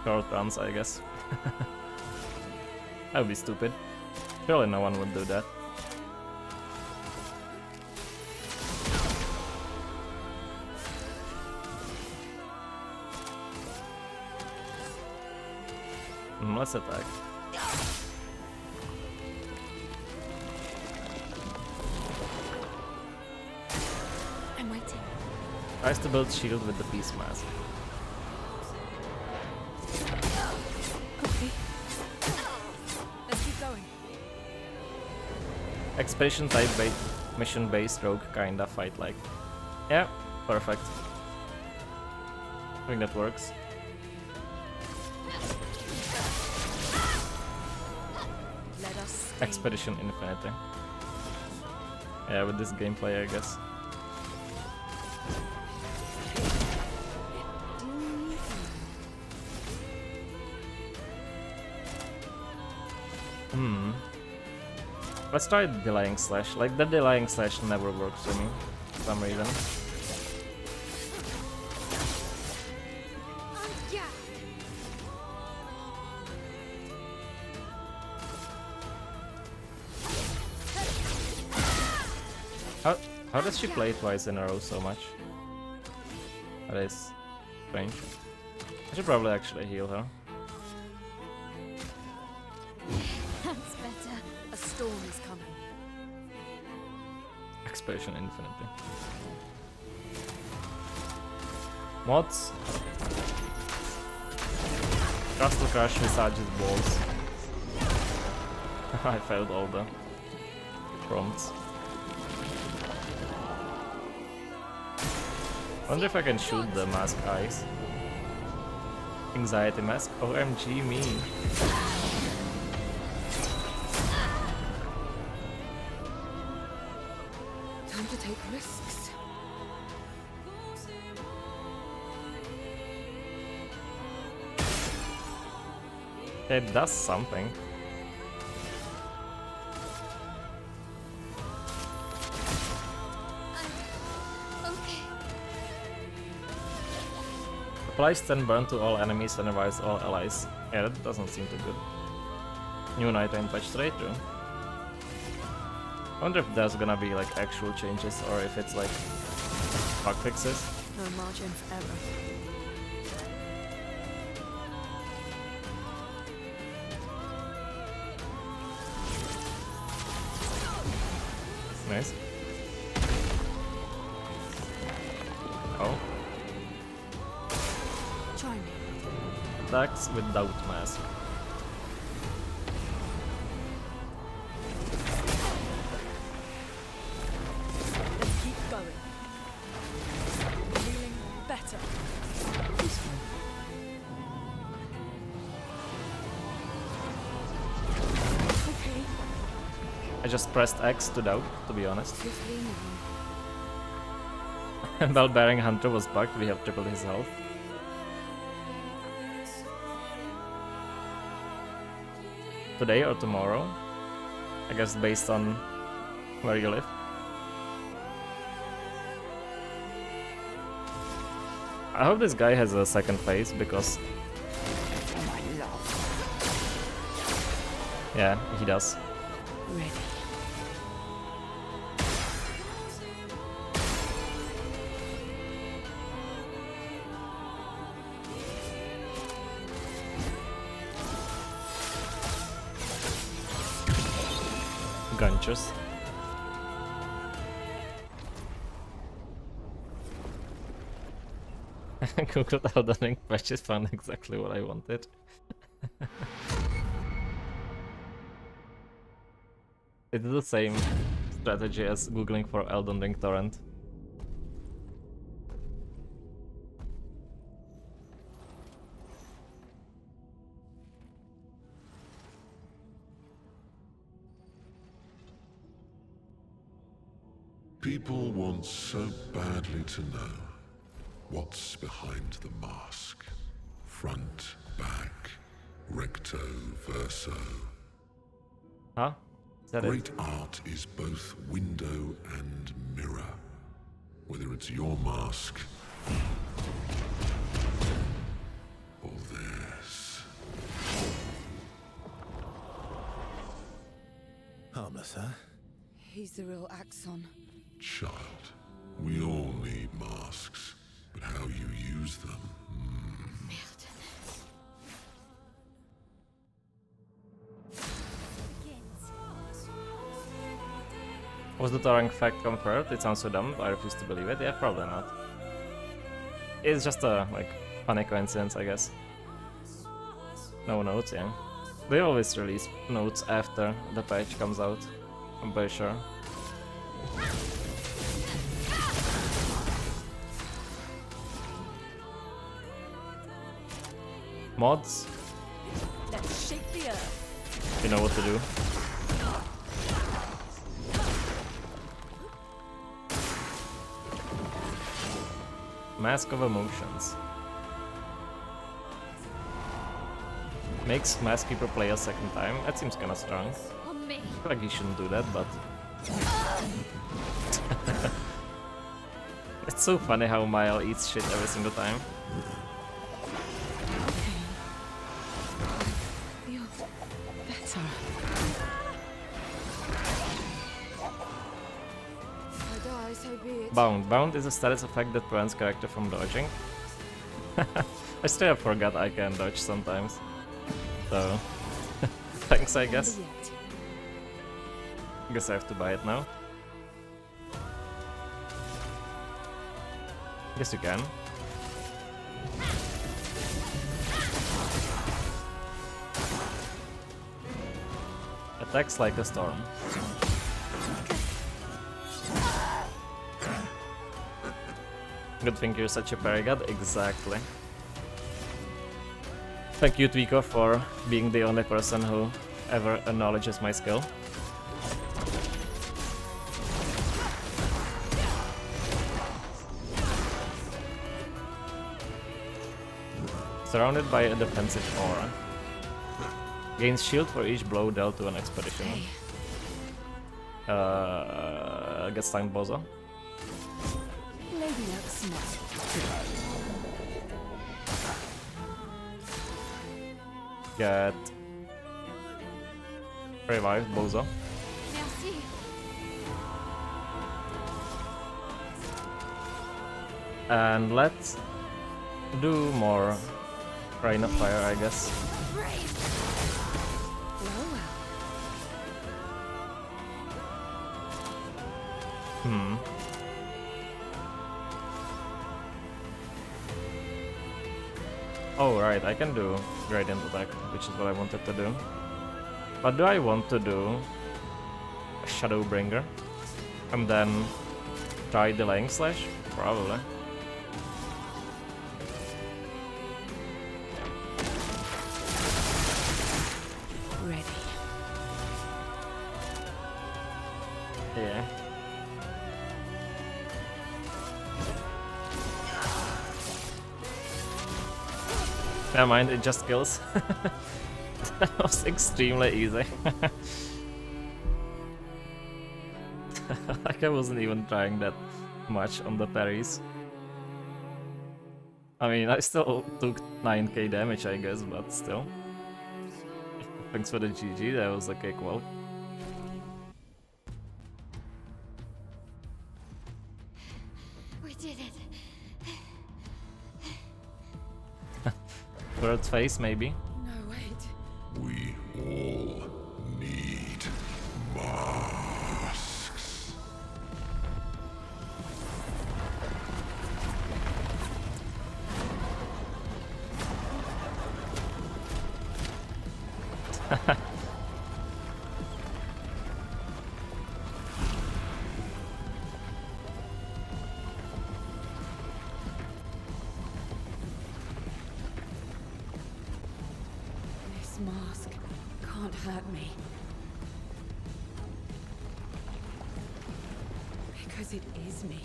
short runs, I guess. That would be stupid. Surely no one would do that. Let's attack. I'm waiting. Tries to build shield with the peace mask. Okay. Let's keep going. Expedition type mission based rogue kinda fight like. Yeah, perfect. I think that works. Let us Expedition Infinity. Yeah, with this gameplay, I guess. Let's try delaying slash. Like, the delaying slash never works for me for some reason. Yeah. How does she play twice in a row so much? That is strange. I should probably actually heal her. That's better. A storm is coming. Expedition Infinity. Mods. Castle Crash visages balls. I failed all the prompts. Wonder if I can shoot the mask eyes. Anxiety mask? OMG me. Time to take risks. It does something. Okay. Applies 10 burn to all enemies and revives all allies. Yeah, that doesn't seem too good. New Nighttime patch straight through. I wonder if there's gonna be like actual changes or if it's like bug fixes. No margin for error. Nice. attacks with Doubt Mask. Let's keep going. Feeling better. Okay. I just pressed X to doubt, to be honest. Swiftly now. While Bearing Hunter was bugged, we have tripled his health. Today or tomorrow? I guess based on where you live. I hope this guy has a second phase because... Yeah, he does. Ready. Gunchers. Googled Elden Ring patches, found exactly what I wanted. It's the same strategy as googling for Elden Ring torrent. People want so badly to know what's behind the mask. Front, back, recto, verso. Huh? Is that Great it? art is both window and mirror. Whether it's your mask or theirs. Harmless, huh? He's the real Axon. Child, we all need masks, but how you use them. Was the Torrent fact confirmed? It sounds so dumb, I refuse to believe it. Yeah, probably not. It's just a, like, funny coincidence, I guess. No notes, yeah. They always release notes after the patch comes out, I'm pretty sure. Mods, Let's shake the earth. you know what to do. Mask of Emotions. Makes Maskkeeper play a second time. That seems kinda strong. On me. I feel like he shouldn't do that, but... It's so funny how Mile eats shit every single time. Feel better. I die, so be it. Bound. Bound is a status effect that prevents character from dodging. I straight up forgot I can dodge sometimes. So... thanks, I guess. Guess I have to buy it now. Guess you can. Attacks like a storm. Good thing you're such a parry god. Exactly. Thank you, Tweako, for being the only person who ever acknowledges my skill. Surrounded by a defensive aura. Gains shield for each blow dealt to an expedition. Gets time Bozo. Lady Luck smart. Get revive Bozo. Merci. And let's do more Rain of Fire, I guess. Well, well. Oh right, I can do gradient attack, which is what I wanted to do. But do I want to do a Shadowbringer and then try delaying slash? Probably. Ready. Yeah. Never mind, it just kills. That was extremely easy. Like I wasn't even trying that much on the parries. I mean, I still took 9k damage, I guess, but still. Thanks for the GG, that was a cake well. We did it. Third phase, maybe. No, wait. We all need masks. This mask can't hurt me. Because it is me.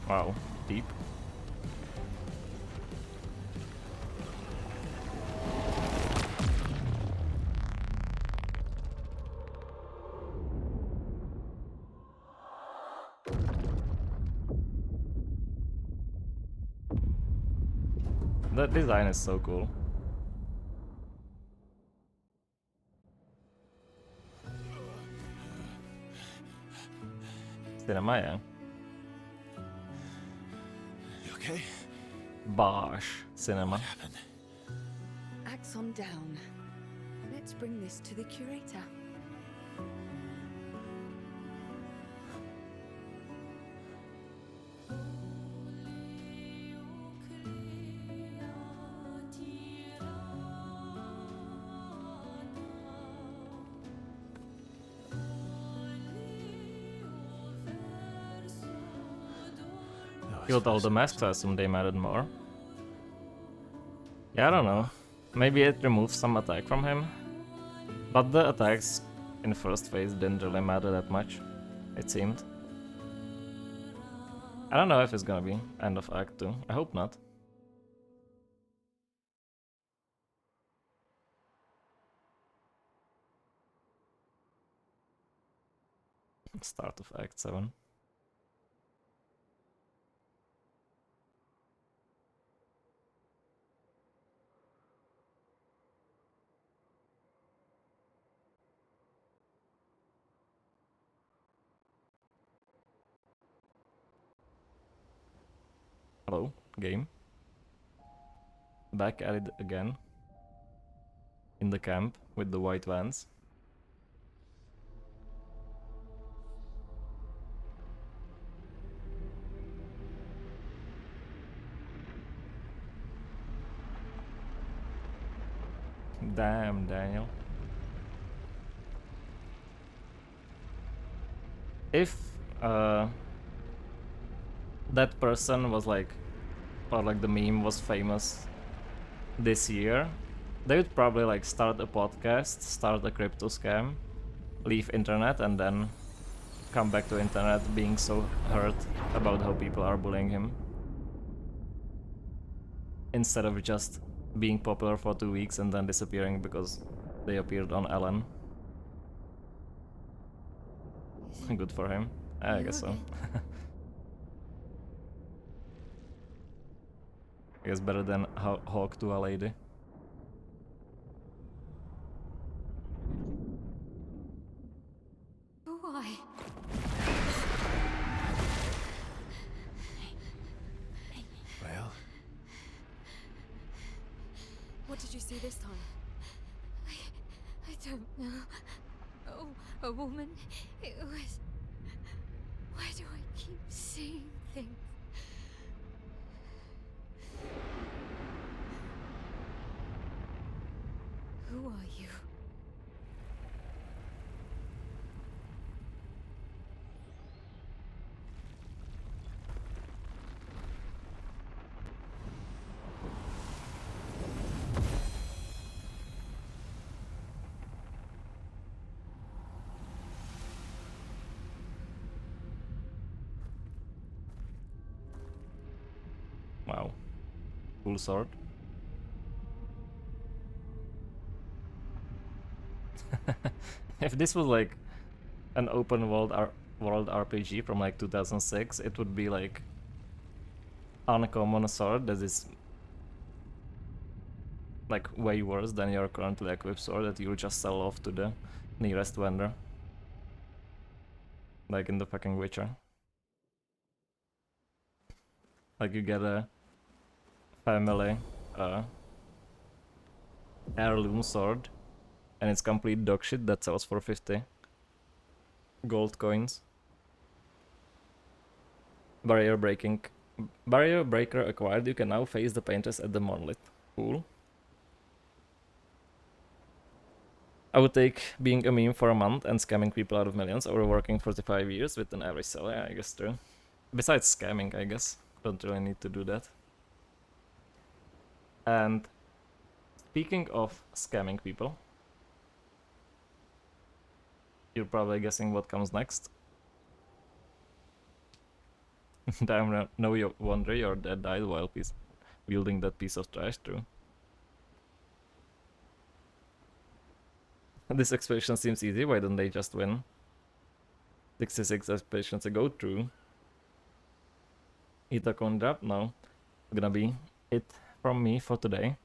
Wow, deep. The design is so cool. Cinema, yeah. You okay? Bosh. Cinema. What happened? Axon down. Let's bring this to the curator. Killed all the masks, I assume they mattered more. Yeah, I don't know. Maybe it removes some attack from him. But the attacks in first phase didn't really matter that much, it seemed. I don't know if it's gonna be end of Act 2. I hope not. Start of Act 7. Hello, game. Back at it again. In the camp with the white vans. Damn, Daniel. If that person was like, or like the meme was famous this year, they would probably like start a podcast, start a crypto scam, leave internet, and then come back to internet being so hurt about how people are bullying him. Instead of just being popular for 2 weeks and then disappearing because they appeared on Ellen. Good for him. I guess so. I guess better than Hawk to a lady. Why? Well, What did you see this time? I don't know. Oh, a woman. It was. Why do I keep seeing things? Who are you? Wow. Cool sword. If this was like an open world RPG from like 2006, it would be like uncommon sword that is like way worse than your currently equipped sword that you'll just sell off to the nearest vendor. Like in the fucking Witcher. Like you get a family heirloom sword and it's complete dog shit that sells for 50 gold coins. Barrier breaker acquired. You can now face the painters at the monolith. Cool. I would take being a meme for a month and scamming people out of millions over working 45 years with an average salary. Yeah, I guess true. Besides scamming, I guess. Don't really need to do that. And speaking of scamming people, you're probably guessing what comes next. Damn, no you wonder your dad died while wielding that piece of trash, true. This expedition seems easy, why don't they just win? 66 expeditions ago, true. Itholon drop? No. Gonna be it from me for today.